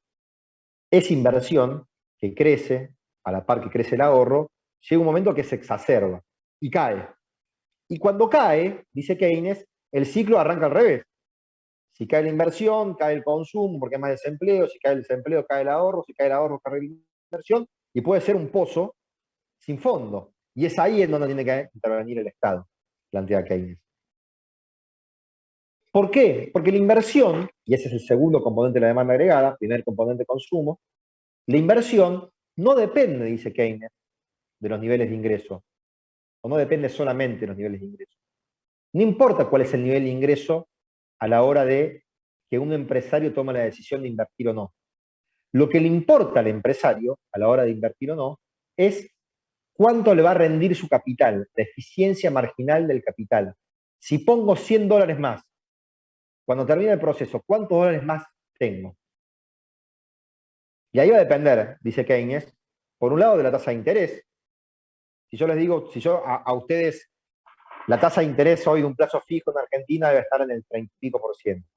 que crece, a la par que crece el ahorro, llega un momento que se exacerba y cae. Y cuando cae, dice Keynes, el ciclo arranca al revés. Si cae la inversión, cae el consumo porque hay más desempleo, si cae el desempleo, cae el ahorro, si cae el ahorro, cae la inversión, y puede ser un pozo sin fondo. Y es ahí en donde tiene que intervenir el Estado, plantea Keynes. ¿Por qué? Porque la inversión, y ese es el segundo componente de la demanda agregada, primer componente consumo, la inversión no depende, dice Keynes, de los niveles de ingreso, o no depende solamente de los niveles de ingreso. No importa cuál es el nivel de ingreso a la hora de que un empresario tome la decisión de invertir o no. Lo que le importa al empresario a la hora de invertir o no es cuánto le va a rendir su capital, la eficiencia marginal del capital. Si pongo $100 más, cuando termine el proceso, ¿cuántos dólares más tengo? Y ahí va a depender, dice Keynes, por un lado de la tasa de interés. Si yo les digo, si yo a ustedes, la tasa de interés hoy de un plazo fijo en Argentina debe estar en el 30 y pico por ciento,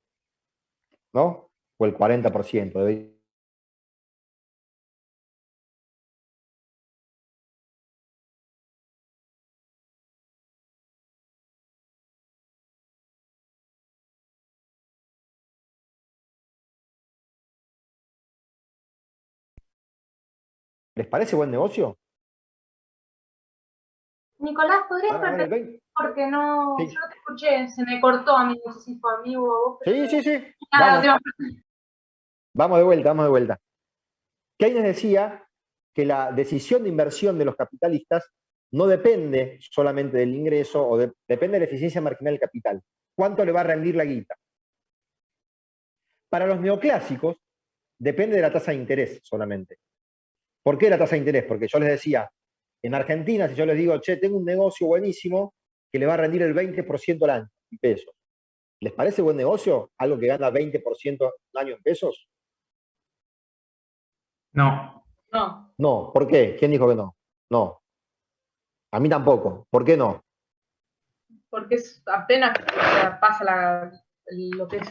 ¿no? O el 40%. ¿Les parece buen negocio? Nicolás, ¿podrías repetir? Porque no, sí. yo no te escuché, se me cortó a mí, no sé si fue a mí o a vos. Pero... Sí. Nada, vamos de vuelta. Keynes decía que la decisión de inversión de los capitalistas no depende solamente del ingreso o depende de la eficiencia marginal del capital. ¿Cuánto le va a rendir la guita? Para los neoclásicos, depende de la tasa de interés solamente. ¿Por qué la tasa de interés? Porque yo les decía, en Argentina, si yo les digo, che, tengo un negocio buenísimo que le va a rendir el 20% al año, en pesos. ¿Les parece buen negocio algo que gana 20% un año en pesos? No. No, No. ¿Por qué? ¿Quién dijo que no? No. A mí tampoco. ¿Por qué no? porque es apenas pasa lo que es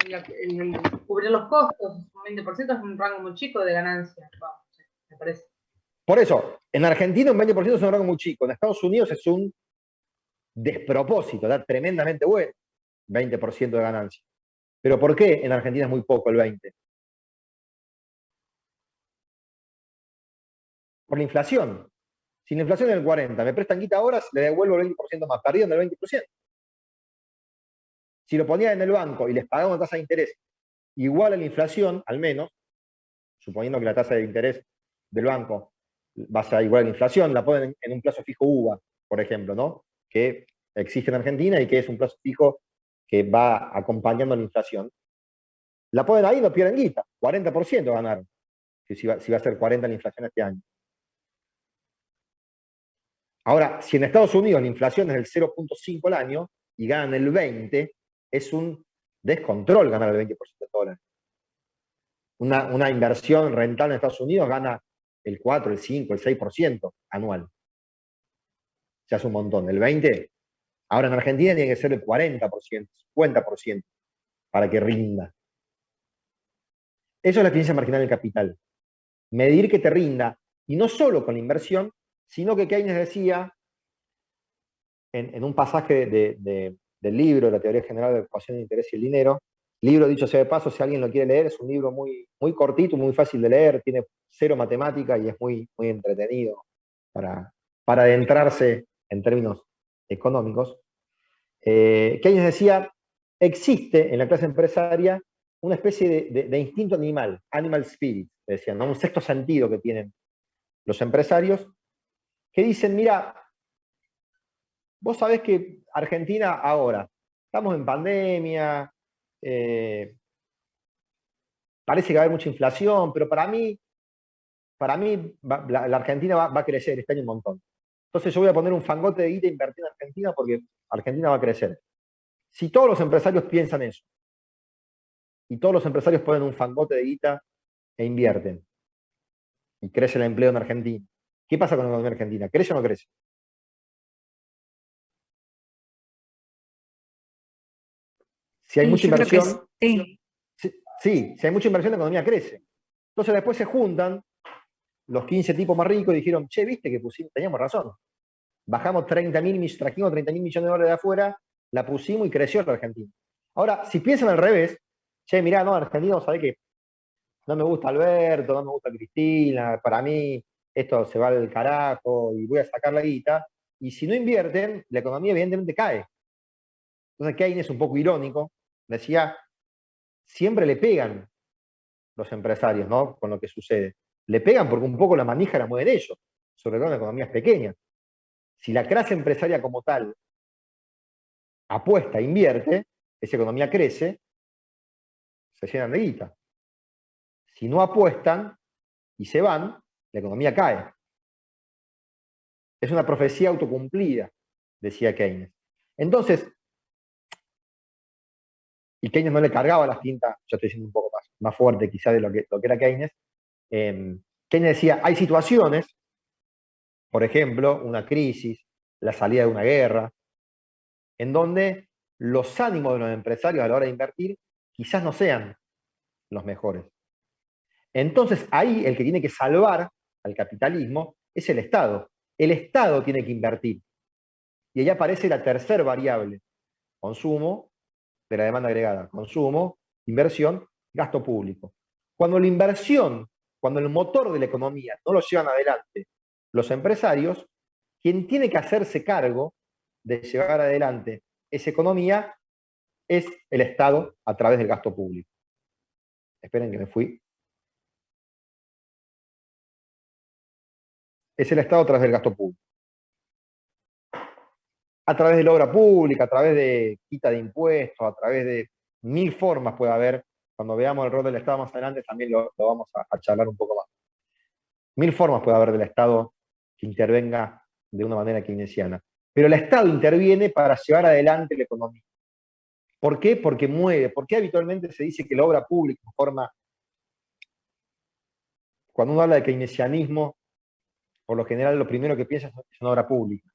cubrir los costos, un 20% es un rango muy chico de ganancia, me parece. Por eso, en Argentina un 20% es un rango muy chico. En Estados Unidos es un despropósito, da tremendamente bueno, 20% de ganancia. ¿Pero por qué en Argentina es muy poco el 20%? Por la inflación. Si la inflación es del 40%, me prestan guita ahora, le devuelvo el 20% más, perdieron el 20%. Si lo ponían en el banco y les pagaba una tasa de interés igual a la inflación, al menos, suponiendo que la tasa de interés del banco va a ser igual a la inflación, la ponen en un plazo fijo UVA, por ejemplo, ¿no? Que existe en Argentina y que es un plazo fijo que va acompañando la inflación. La ponen ahí y no pierden guita, 40% ganaron, que si va a ser 40% la inflación este año. Ahora, si en Estados Unidos la inflación es del 0.5 al año y ganan el 20%, es un descontrol ganar el 20% de dólares. Una inversión rentable en Estados Unidos gana el 4, el 5, el 6% anual. Se hace un montón. El 20%. Ahora en Argentina tiene que ser el 40%, 50% para que rinda. Eso es la eficiencia marginal del capital. Medir que te rinda, y no solo con la inversión, sino que Keynes decía, en un pasaje del libro, La teoría general de la ecuación de interés y el dinero, libro, dicho sea de paso, si alguien lo quiere leer, es un libro muy, muy cortito, muy fácil de leer, tiene cero matemática y es muy, muy entretenido para adentrarse en términos económicos. Keynes decía, existe en la clase empresaria una especie de instinto animal, animal spirit, decían, ¿no? Un sexto sentido que tienen los empresarios, que dicen, mira, vos sabés que Argentina ahora, estamos en pandemia, parece que va a haber mucha inflación, pero para mí la Argentina va a crecer este año un montón. Entonces yo voy a poner un fangote de guita e invertir en Argentina porque Argentina va a crecer. Si todos los empresarios piensan eso, y todos los empresarios ponen un fangote de guita e invierten, y crece el empleo en Argentina, ¿qué pasa con la economía argentina? ¿Crece o no crece? Si hay mucha yo creo que inversión, sí. sí, si hay mucha inversión, la economía crece. Entonces después se juntan los 15 tipos más ricos y dijeron, che, viste que teníamos razón. Bajamos trajimos 30.000 millones de dólares de afuera, la pusimos y creció la Argentina. Ahora, si piensan al revés, che, mirá, no, Argentina, ¿sabés qué? No me gusta Alberto, no me gusta Cristina, para mí esto se va al carajo y voy a sacar la guita. Y si no invierten, la economía evidentemente cae. Entonces Keynes es un poco irónico, decía, siempre le pegan los empresarios, ¿no? Con lo que sucede. Le pegan porque un poco la manija la mueven ellos, sobre todo en economías pequeñas. Si la clase empresaria como tal apuesta, invierte, esa economía crece, se llenan de guita. Si no apuestan y se van, la economía cae. Es una profecía autocumplida, decía Keynes. Entonces, y Keynes no le cargaba las tintas, yo estoy diciendo un poco más fuerte quizá de lo que era Keynes, Keynes decía, hay situaciones, por ejemplo, una crisis, la salida de una guerra, en donde los ánimos de los empresarios a la hora de invertir quizás no sean los mejores. Entonces ahí el que tiene que salvar al capitalismo es el Estado. El Estado tiene que invertir. Y ahí aparece la tercera variable, consumo de la demanda agregada. Consumo, inversión, gasto público. Cuando la inversión, cuando el motor de la economía no lo llevan adelante los empresarios, quien tiene que hacerse cargo de llevar adelante esa economía es el Estado a través del gasto público. Esperen que me fui. Es el Estado a través del gasto público. A través de la obra pública, a través de quita de impuestos, a través de 1000 formas puede haber. Cuando veamos el rol del Estado más adelante también lo vamos a charlar un poco más. 1000 formas puede haber del Estado que intervenga de una manera keynesiana. Pero el Estado interviene para llevar adelante la economía. ¿Por qué? Porque mueve. ¿Por qué habitualmente se dice que la obra pública forma, cuando uno habla de keynesianismo, por lo general lo primero que piensa es una obra pública?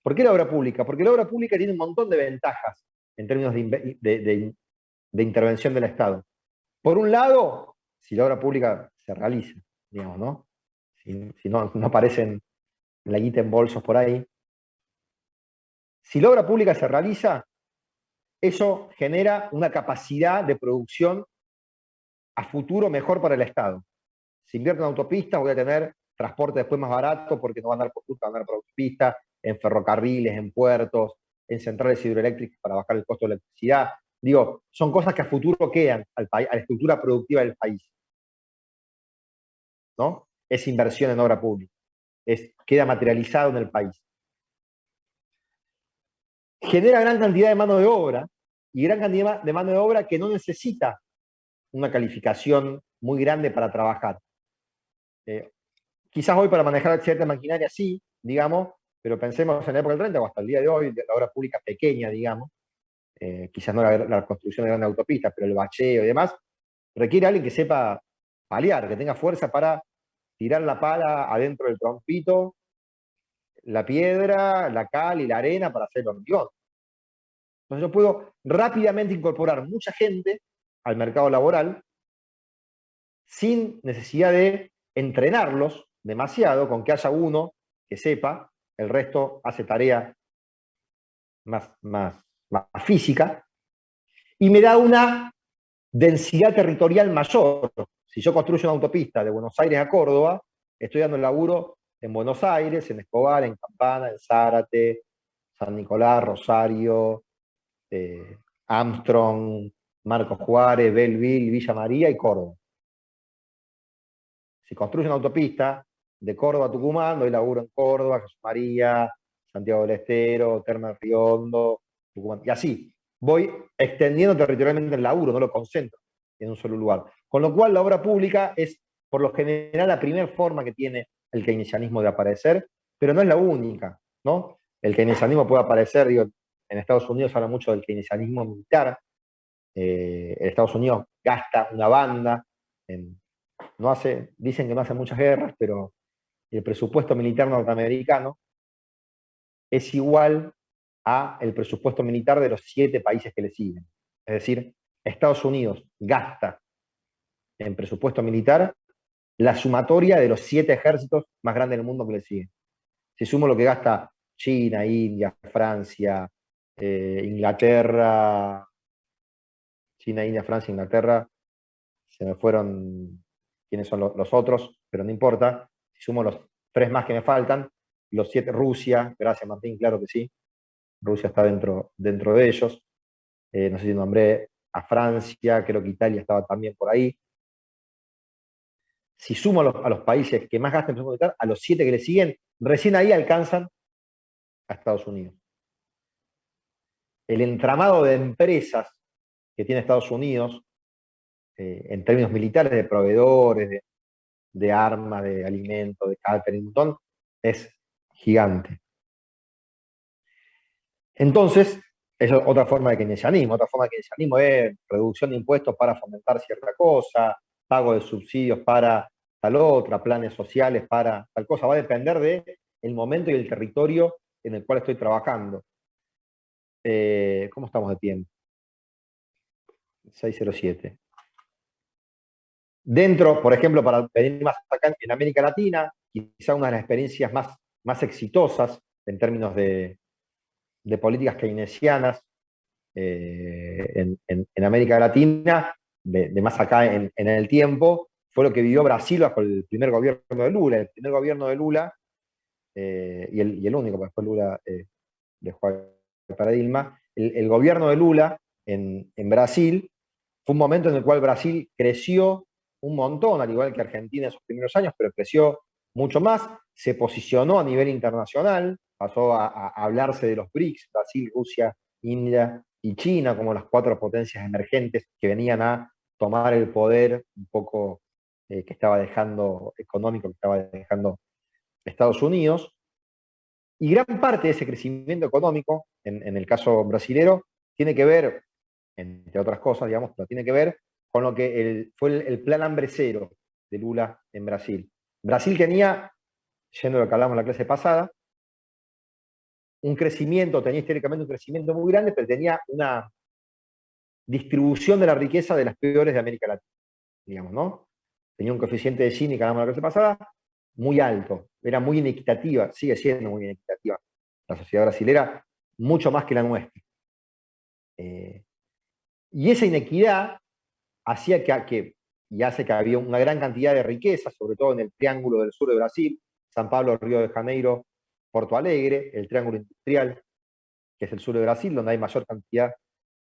¿Por qué la obra pública? Porque la obra pública tiene un montón de ventajas en términos de intervención del Estado. Por un lado, si la obra pública se realiza, digamos, ¿no? Si no aparecen la guita en bolsos por ahí. Si la obra pública se realiza, eso genera una capacidad de producción a futuro mejor para el Estado. Si invierto en autopistas, voy a tener transporte después más barato porque no van a andar por ruta, van a andar por autopistas, en ferrocarriles, en puertos, en centrales hidroeléctricas para bajar el costo de la electricidad. Digo, son cosas que a futuro quedan a la estructura productiva del país, ¿no? Es inversión en obra pública, queda materializado en el país. Genera gran cantidad de mano de obra, y gran cantidad de mano de obra que no necesita una calificación muy grande para trabajar. Quizás hoy para manejar cierta maquinaria sí, digamos, pero pensemos en la época del 30 o hasta el día de hoy, la obra pública pequeña, digamos, quizás no la construcción de grandes autopistas, pero el bacheo y demás, requiere a alguien que sepa paliar, que tenga fuerza para tirar la pala adentro del trompito, la piedra, la cal y la arena para hacer el hormigón. Entonces yo puedo rápidamente incorporar mucha gente al mercado laboral sin necesidad de entrenarlos demasiado, con que haya uno que sepa, el resto hace tarea más física, y me da una densidad territorial mayor. Si yo construyo una autopista de Buenos Aires a Córdoba, estoy dando el laburo en Buenos Aires, en Escobar, en Campana, en Zárate, San Nicolás, Rosario, Armstrong, Marcos Juárez, Belleville, Villa María y Córdoba. Si construyo una autopista de Córdoba a Tucumán, doy laburo en Córdoba, Jesús María, Santiago del Estero, Termas de Riondo, Tucumán. Y así, voy extendiendo territorialmente el laburo, no lo concentro en un solo lugar. Con lo cual la obra pública es, por lo general, la primera forma que tiene el keynesianismo de aparecer, pero no es la única, ¿no? El keynesianismo puede aparecer, digo, en Estados Unidos habla mucho del keynesianismo militar. Estados Unidos gasta una banda, dicen que no hace muchas guerras, pero el presupuesto militar norteamericano es igual a el presupuesto militar de los 7 países que le siguen. Es decir, Estados Unidos gasta en presupuesto militar la sumatoria de los 7 ejércitos más grandes del mundo que le siguen. Si sumo lo que gasta China, India, Francia, Inglaterra, China, India, Francia, Inglaterra, se me fueron quiénes son los otros, pero no importa. Si sumo los 3 más que me faltan, los 7, Rusia, gracias Martín, claro que sí, Rusia está dentro de ellos. No sé si nombré a Francia, creo que Italia estaba también por ahí. Si sumo a los países que más gastan en presupuesto militar, a los 7 que le siguen, recién ahí alcanzan a Estados Unidos. El entramado de empresas que tiene Estados Unidos, en términos militares, de proveedores, de armas, de alimentos, de catering, es gigante. Entonces, es otra forma de keynesianismo. Otra forma de keynesianismo es reducción de impuestos para fomentar cierta cosa, pago de subsidios para tal otra, planes sociales para tal cosa. Va a depender del momento y el territorio en el cual estoy trabajando. ¿Cómo estamos de tiempo? 6:07. Dentro, por ejemplo, para venir más acá en América Latina, quizá una de las experiencias más exitosas en términos de políticas keynesianas en América Latina, de más acá en el tiempo, fue lo que vivió Brasil bajo el primer gobierno de Lula. El primer gobierno de Lula, y el único, porque después Lula dejó para Dilma, el gobierno de Lula en Brasil fue un momento en el cual Brasil creció un montón, al igual que Argentina en sus primeros años, pero creció mucho más, se posicionó a nivel internacional, pasó a hablarse de los BRICS, Brasil, Rusia, India y China, como las 4 potencias emergentes que venían a tomar el poder un poco que estaba dejando económico, que estaba dejando Estados Unidos. Y gran parte de ese crecimiento económico, en el caso brasilero, tiene que ver entre otras cosas, digamos, pero tiene que ver con lo que fue el plan hambre cero de Lula en Brasil. Brasil tenía, yendo a lo que hablamos en la clase pasada, tenía históricamente un crecimiento muy grande, pero tenía una distribución de la riqueza de las peores de América Latina, digamos, ¿no? Tenía un coeficiente de Gini, que hablamos en la clase pasada, muy alto, era muy inequitativa, sigue siendo muy inequitativa la sociedad brasilera, mucho más que la nuestra. Y esa inequidad hacía y hace que había una gran cantidad de riqueza, sobre todo en el triángulo del sur de Brasil, San Pablo, Río de Janeiro, Porto Alegre, el triángulo industrial, que es el sur de Brasil, donde hay mayor cantidad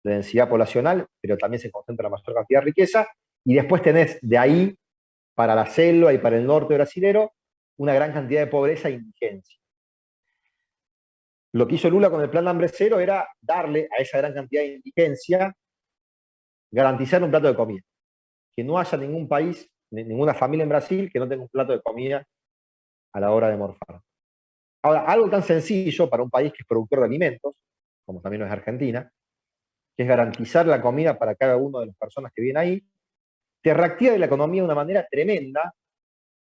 de densidad poblacional, pero también se concentra la mayor cantidad de riqueza, y después tenés de ahí, para la selva y para el norte brasilero, una gran cantidad de pobreza e indigencia. Lo que hizo Lula con el plan hambre cero era darle a esa gran cantidad de indigencia, garantizar un plato de comida. Que no haya ningún país, ninguna familia en Brasil que no tenga un plato de comida a la hora de morfar. Ahora, algo tan sencillo para un país que es productor de alimentos, como también lo es Argentina, que es garantizar la comida para cada una de las personas que viven ahí, te reactiva de la economía de una manera tremenda,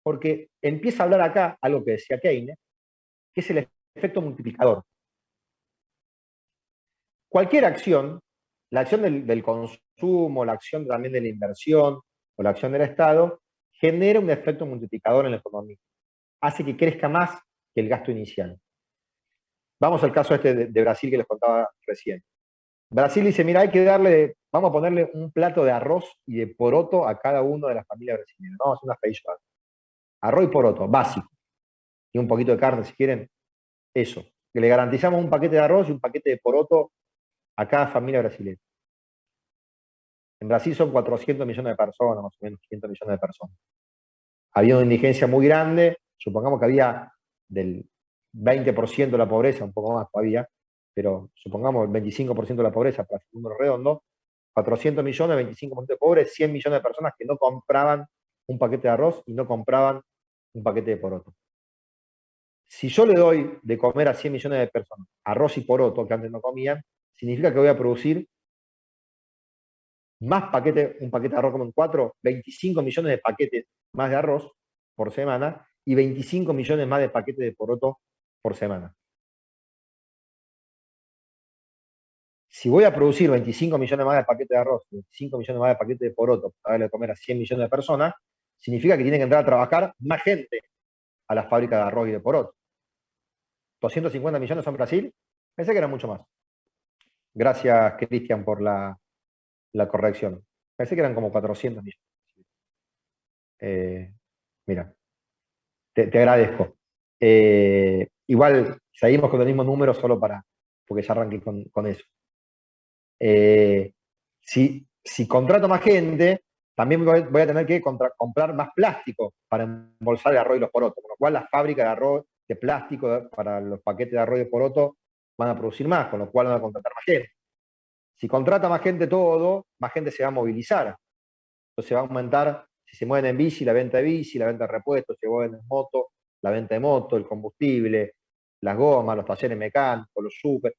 porque empieza a hablar acá algo que decía Keynes, que es el efecto multiplicador. Cualquier acción, la acción del consumo, la acción también de la inversión, o la acción del Estado, genera un efecto multiplicador en la economía. Hace que crezca más que el gasto inicial. Vamos al caso este de Brasil que les contaba recién. Brasil dice, mira, vamos a ponerle un plato de arroz y de poroto a cada uno de las familias brasileñas. Vamos a hacer una feijoada. Arroz y poroto, básico. Y un poquito de carne, si quieren. Eso. Que le garantizamos un paquete de arroz y un paquete de poroto a cada familia brasileña. En Brasil son 400 millones de personas, más o menos 500 millones de personas. Había una indigencia muy grande, supongamos que había del 20% de la pobreza, un poco más todavía, pero supongamos el 25% de la pobreza, para hacer un número redondo, 400 millones, 25% de pobres, 100 millones de personas que no compraban un paquete de arroz y no compraban un paquete de poroto. Si yo le doy de comer a 100 millones de personas arroz y poroto, que antes no comían, significa que voy a producir más un paquete de arroz como en 25 millones de paquetes más de arroz por semana y 25 millones más de paquetes de poroto por semana. Si voy a producir 25 millones más de paquetes de arroz, 25 millones más de paquetes de poroto para darle de comer a 100 millones de personas, significa que tiene que entrar a trabajar más gente a las fábricas de arroz y de poroto. 250 millones en Brasil, pensé que era mucho más. Gracias, Cristian, por la corrección. Pensé que eran como 400 millones. Mira, te agradezco. Igual seguimos con el mismo número solo porque ya arranqué con eso. Si contrato más gente, también voy a tener que comprar más plástico para embolsar el arroz y los porotos, con lo cual las fábricas de arroz, de plástico para los paquetes de arroz y de poroto van a producir más, con lo cual van a contratar más gente. Si contrata más gente todo, más gente se va a movilizar. Entonces va a aumentar, si se mueven en bici, la venta de bici, la venta de repuestos, si se mueven en moto, la venta de moto, el combustible, las gomas, los talleres mecánicos, los súper.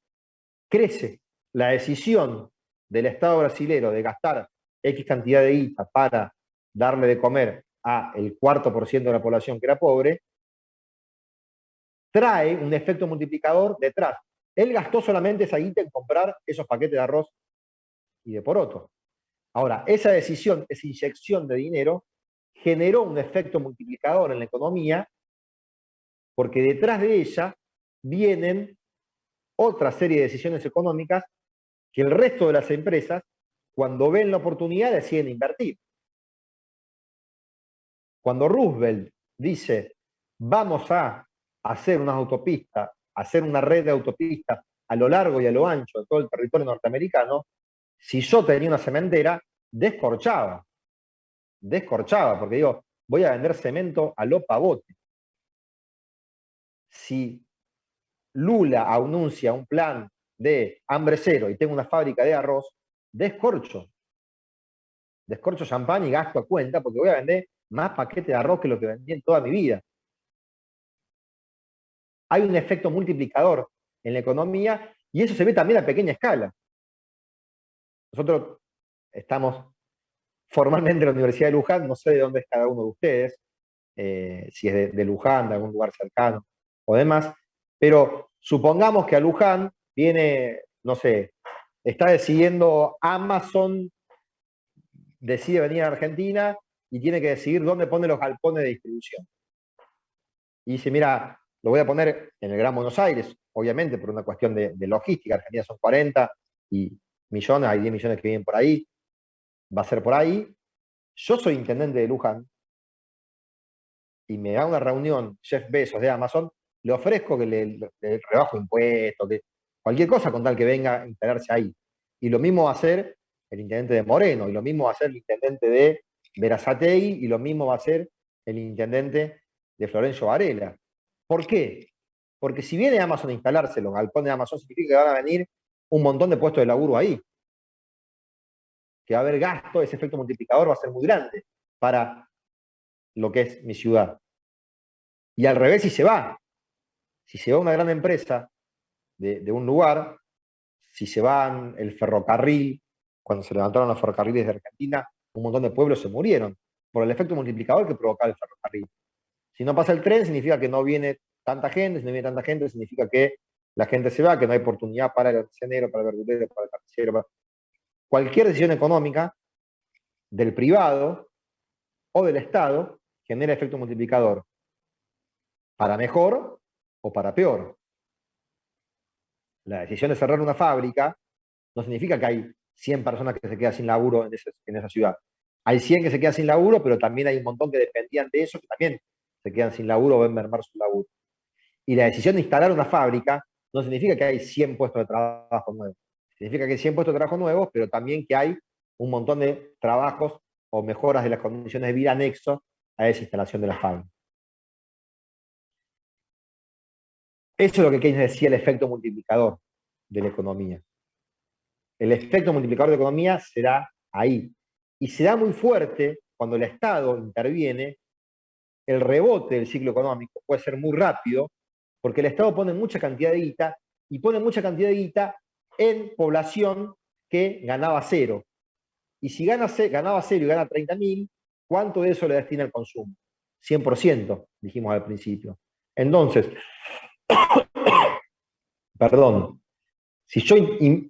Crece la decisión del Estado brasilero de gastar X cantidad de guita para darle de comer a el 4% de la población que era pobre, trae un efecto multiplicador detrás. Él gastó solamente esa guita en comprar esos paquetes de arroz y de poroto. Ahora, esa decisión, esa inyección de dinero, generó un efecto multiplicador en la economía, porque detrás de ella vienen otra serie de decisiones económicas que el resto de las empresas, cuando ven la oportunidad, deciden invertir. Cuando Roosevelt dice, vamos a hacer unas autopistas, hacer una red de autopistas a lo largo y a lo ancho de todo el territorio norteamericano, si yo tenía una cementera, descorchaba, porque digo, voy a vender cemento a lo pavote. Si Lula anuncia un plan de hambre cero y tengo una fábrica de arroz, descorcho champán y gasto a cuenta porque voy a vender más paquetes de arroz que lo que vendí en toda mi vida. Hay un efecto multiplicador en la economía y eso se ve también a pequeña escala. nosotros estamos formalmente en la Universidad de Luján, no sé de dónde es cada uno de ustedes, si es de Luján, de algún lugar cercano o demás, pero supongamos que a Luján viene, no sé, está decidiendo Amazon, decide venir a Argentina y tiene que decidir dónde pone los galpones de distribución. Y dice, mira, lo voy a poner en el Gran Buenos Aires, obviamente por una cuestión de logística. Argentina son 40 y millones, hay 10 millones que viven por ahí, va a ser por ahí. Yo soy intendente de Luján y me da una reunión Jeff Bezos de Amazon, le ofrezco que le rebajo impuestos, que cualquier cosa con tal que venga a instalarse ahí. Y lo mismo va a hacer el intendente de Moreno, y lo mismo va a hacer el intendente de Berazategui, y lo mismo va a ser el intendente de Florencio Varela. ¿Por qué? Porque si viene Amazon a instalarse, los galpones de Amazon, significa que van a venir un montón de puestos de laburo ahí. Que va a haber gasto, ese efecto multiplicador va a ser muy grande para lo que es mi ciudad. Y al revés, si se va una gran empresa de un lugar, si se van el ferrocarril, cuando se levantaron los ferrocarriles de Argentina, un montón de pueblos se murieron por el efecto multiplicador que provocaba el ferrocarril. Si no pasa el tren, significa que no viene tanta gente, si no viene tanta gente, significa que la gente se va, que no hay oportunidad para el artesanero, para el verdulero, para el carnicero. Para... Cualquier decisión económica del privado o del Estado genera efecto multiplicador, para mejor o para peor. La decisión de cerrar una fábrica no significa que hay 100 personas que se quedan sin laburo en esa ciudad. Hay 100 que se quedan sin laburo, pero también hay un montón que dependían de eso, que también se quedan sin laburo o ven mermar su laburo. Y la decisión de instalar una fábrica no significa que hay 100 puestos de trabajo nuevos. Significa que hay 100 puestos de trabajo nuevos, pero también que hay un montón de trabajos o mejoras de las condiciones de vida anexo a esa instalación de la fábrica. Eso es lo que Keynes decía, el efecto multiplicador de la economía. El efecto multiplicador de la economía se da ahí. Y se da muy fuerte cuando el Estado interviene. El rebote del ciclo económico puede ser muy rápido, porque el Estado pone mucha cantidad de guita, y pone mucha cantidad de guita en población que ganaba cero. Y si ganaba cero y gana 30.000, ¿cuánto de eso le destina al consumo? 100%, dijimos al principio. Entonces, perdón, si yo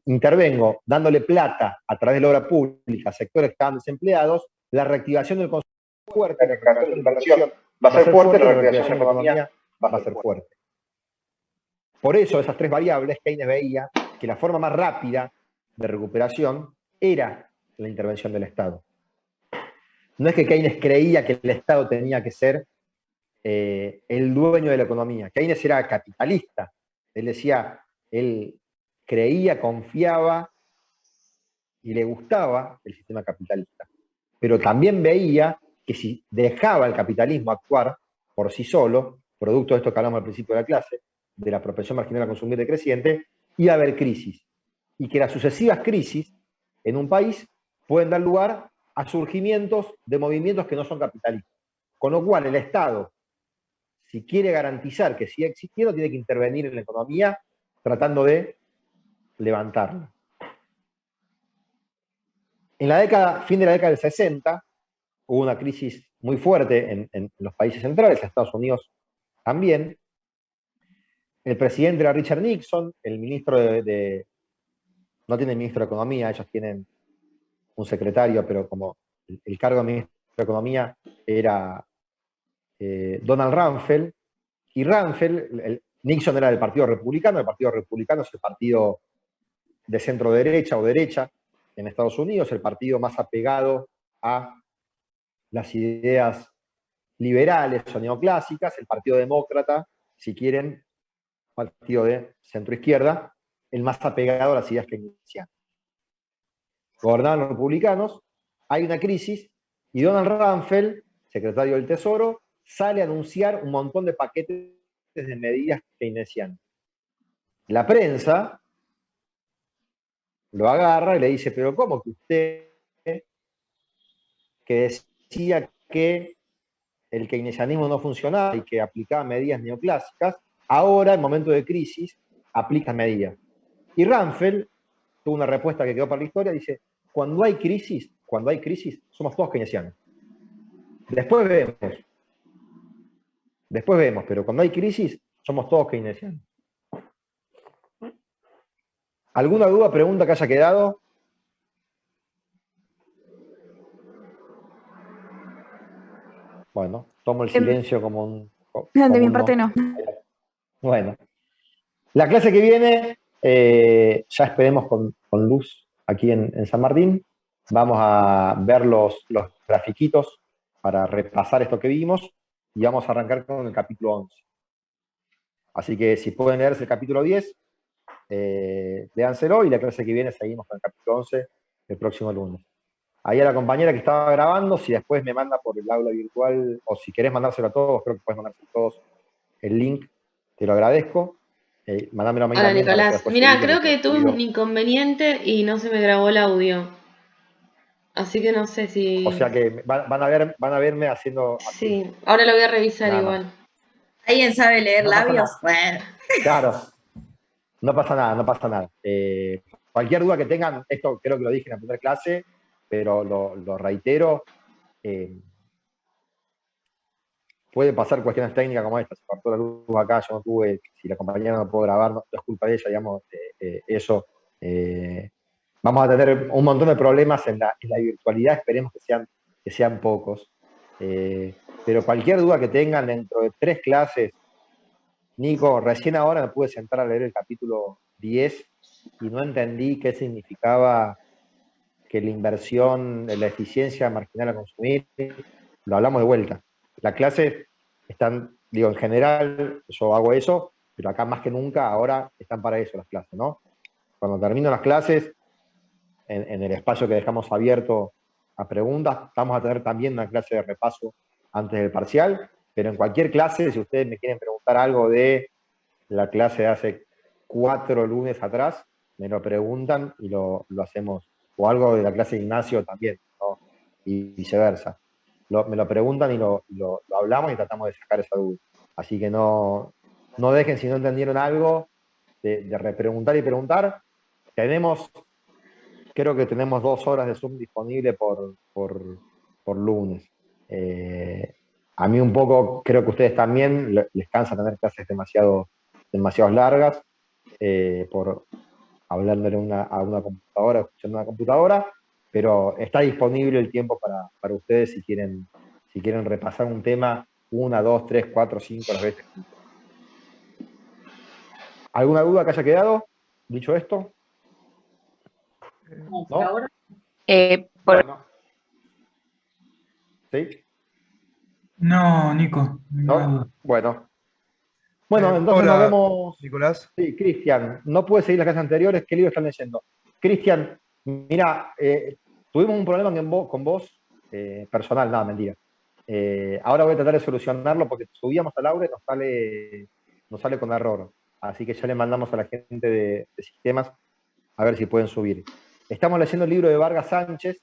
intervengo dándole plata a través de la obra pública a sectores que estaban desempleados, la reactivación del consumo es fuerte, la reactivación de inversión va a ser fuerte, la reactivación de la economía va a ser fuerte. Por eso, esas tres variables, Keynes veía que la forma más rápida de recuperación era la intervención del Estado. No es que Keynes creía que el Estado tenía que ser el dueño de la economía. Keynes era capitalista. Él decía, él creía, confiaba y le gustaba el sistema capitalista. Pero también veía que si dejaba el capitalismo actuar por sí solo, producto de esto que hablamos al principio de la clase, de la propensión marginal a consumir decreciente, iba a haber crisis. Y que las sucesivas crisis en un país pueden dar lugar a surgimientos de movimientos que no son capitalistas. Con lo cual el Estado, si quiere garantizar que siga existiendo, tiene que intervenir en la economía tratando de levantarla. En la década, fin de la década del 60, hubo una crisis muy fuerte en los países centrales, en Estados Unidos también. El presidente era Richard Nixon, el ministro no tienen ministro de Economía, ellos tienen un secretario, pero como el cargo de ministro de Economía era Donald Rumsfeld, y Rumsfeld, Nixon era del Partido Republicano, el Partido Republicano es el partido de centro derecha o derecha en Estados Unidos, el partido más apegado a las ideas liberales o neoclásicas, el Partido Demócrata, si quieren, partido de centro-izquierda, el más apegado a las ideas keynesianas. Gobernaban los republicanos, hay una crisis, y Donald Rumsfeld, secretario del Tesoro, sale a anunciar un montón de paquetes de medidas keynesianas. La prensa lo agarra y le dice, pero ¿cómo que usted, que decía que el keynesianismo no funcionaba y que aplicaba medidas neoclásicas, ahora, en momento de crisis, aplica medidas? Y Rumsfeld tuvo una respuesta que quedó para la historia, dice, cuando hay crisis, somos todos keynesianos. Después vemos, pero cuando hay crisis, somos todos keynesianos. ¿Alguna duda, pregunta que haya quedado? Bueno, tomo el silencio como un... De mi parte no. Bueno. La clase que viene, ya esperemos con luz aquí en San Martín. Vamos a ver los grafiquitos para repasar esto que vimos y vamos a arrancar con el capítulo 11. Así que si pueden leerse el capítulo 10, léanselo y la clase que viene seguimos con el capítulo 11 el próximo lunes. Ahí a la compañera que estaba grabando, si después me manda por el aula virtual o si querés mandárselo a todos, creo que puedes mandárselo a todos el link, te lo agradezco. Mandámelo a mí Hola también. Nicolás, mirá, creo que tuve un inconveniente y no se me grabó el audio. Así que no sé si... O sea que van a verme haciendo... Sí, ahora lo voy a revisar nada igual. más. ¿Alguien sabe leer No pasa labios? nada. Bueno. Claro, no pasa nada. Cualquier duda que tengan, esto creo que lo dije en la primera clase, pero lo reitero, puede pasar cuestiones técnicas como esta, se cortó la luz acá, yo no tuve, si la compañera no pudo grabar, no es culpa de ella, digamos, eso. Vamos a tener un montón de problemas en la virtualidad, esperemos que sean pocos. Pero cualquier duda que tengan dentro de 3 clases, Nico, recién ahora me pude sentar a leer el capítulo 10 y no entendí qué significaba que la inversión, la eficiencia marginal a consumir, lo hablamos de vuelta. La clase están, digo, en general, yo hago eso, pero acá más que nunca, ahora están para eso las clases, ¿no? Cuando termino las clases, en el espacio que dejamos abierto a preguntas, vamos a tener también una clase de repaso antes del parcial, pero en cualquier clase, si ustedes me quieren preguntar algo de la clase de hace 4 lunes atrás, me lo preguntan y lo hacemos, o algo de la clase de Ignacio también, ¿no? Y viceversa. Me lo preguntan y lo hablamos y tratamos de sacar esa duda. Así que no dejen, si no entendieron algo, de repreguntar y preguntar. Creo que tenemos 2 horas de Zoom disponible por lunes. A mí un poco, creo que ustedes también les cansa tener clases demasiado largas, por hablándole a una computadora, escuchando una computadora, pero está disponible el tiempo para ustedes si quieren repasar un tema 1, 2, 3, 4, 5 las veces. ¿Alguna duda que haya quedado? Dicho esto. No, por ahora. Bueno. ¿Sí? No, Nico. ¿No? Bueno, entonces hola, nos vemos. Nicolás. Sí, Cristian, no pude seguir las clases anteriores, ¿qué libro están leyendo? Cristian, mira, tuvimos un problema con vos, personal, nada, mentira. Ahora voy a tratar de solucionarlo porque subíamos al aula y nos sale con error. Así que ya le mandamos a la gente de sistemas a ver si pueden subir. Estamos leyendo el libro de Vargas Sánchez.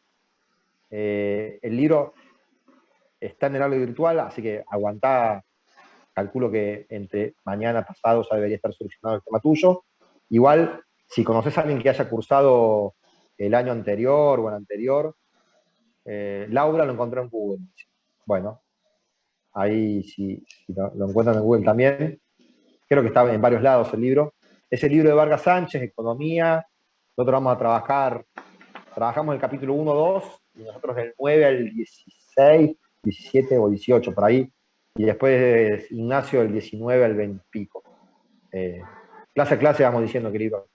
El libro está en el aula virtual, así que aguantá. Calculo que entre mañana pasado ya debería estar solucionado el tema tuyo. Igual, si conoces a alguien que haya cursado el año anterior o el anterior, Laura lo encontró en Google. Bueno, ahí si lo encuentran en Google también. Creo que está en varios lados el libro. Es el libro de Vargas Sánchez, Economía. Nosotros vamos a trabajamos el capítulo 1, 2, y nosotros del 9 al 16, 17 o 18, por ahí. Y después Ignacio del 19 al 20 y pico. Clase a clase vamos diciendo qué libro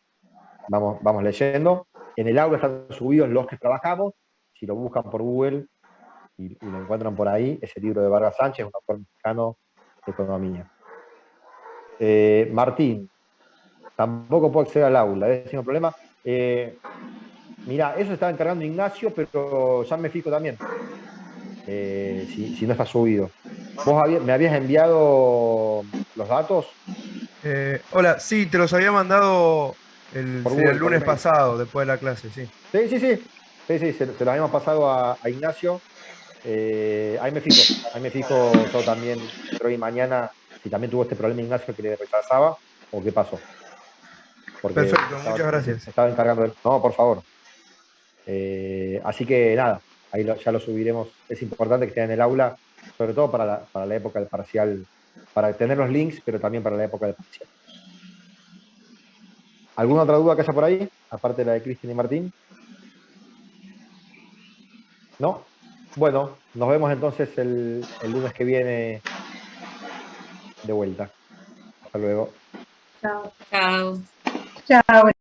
vamos leyendo. En el aula están subidos los que trabajamos. Si lo buscan por Google y lo encuentran por ahí, es el libro de Vargas Sánchez, un autor mexicano de economía. Martín, tampoco puedo acceder al aula, es un problema. Mira, eso estaba encargando Ignacio, pero ya me fijo también. Si no está subido. ¿Vos me habías enviado los datos? Hola, sí, te los había mandado el Google, lunes por pasado, después de la clase, sí. Sí, se los habíamos pasado a Ignacio. Ahí me fijo yo también, entre hoy y mañana, si también tuvo este problema Ignacio que le rechazaba, o qué pasó. Porque Perfecto, muchas gracias. estaba encargando él. No, por favor. Así que nada, ahí ya lo subiremos. Es importante que esté en el aula, sobre todo para la época del parcial, para tener los links, pero también para la época del parcial. ¿Alguna otra duda que haya por ahí? Aparte de la de Cristian y Martín. ¿No? Bueno, nos vemos entonces el lunes que viene de vuelta. Hasta luego. Chao. Chao. Chao.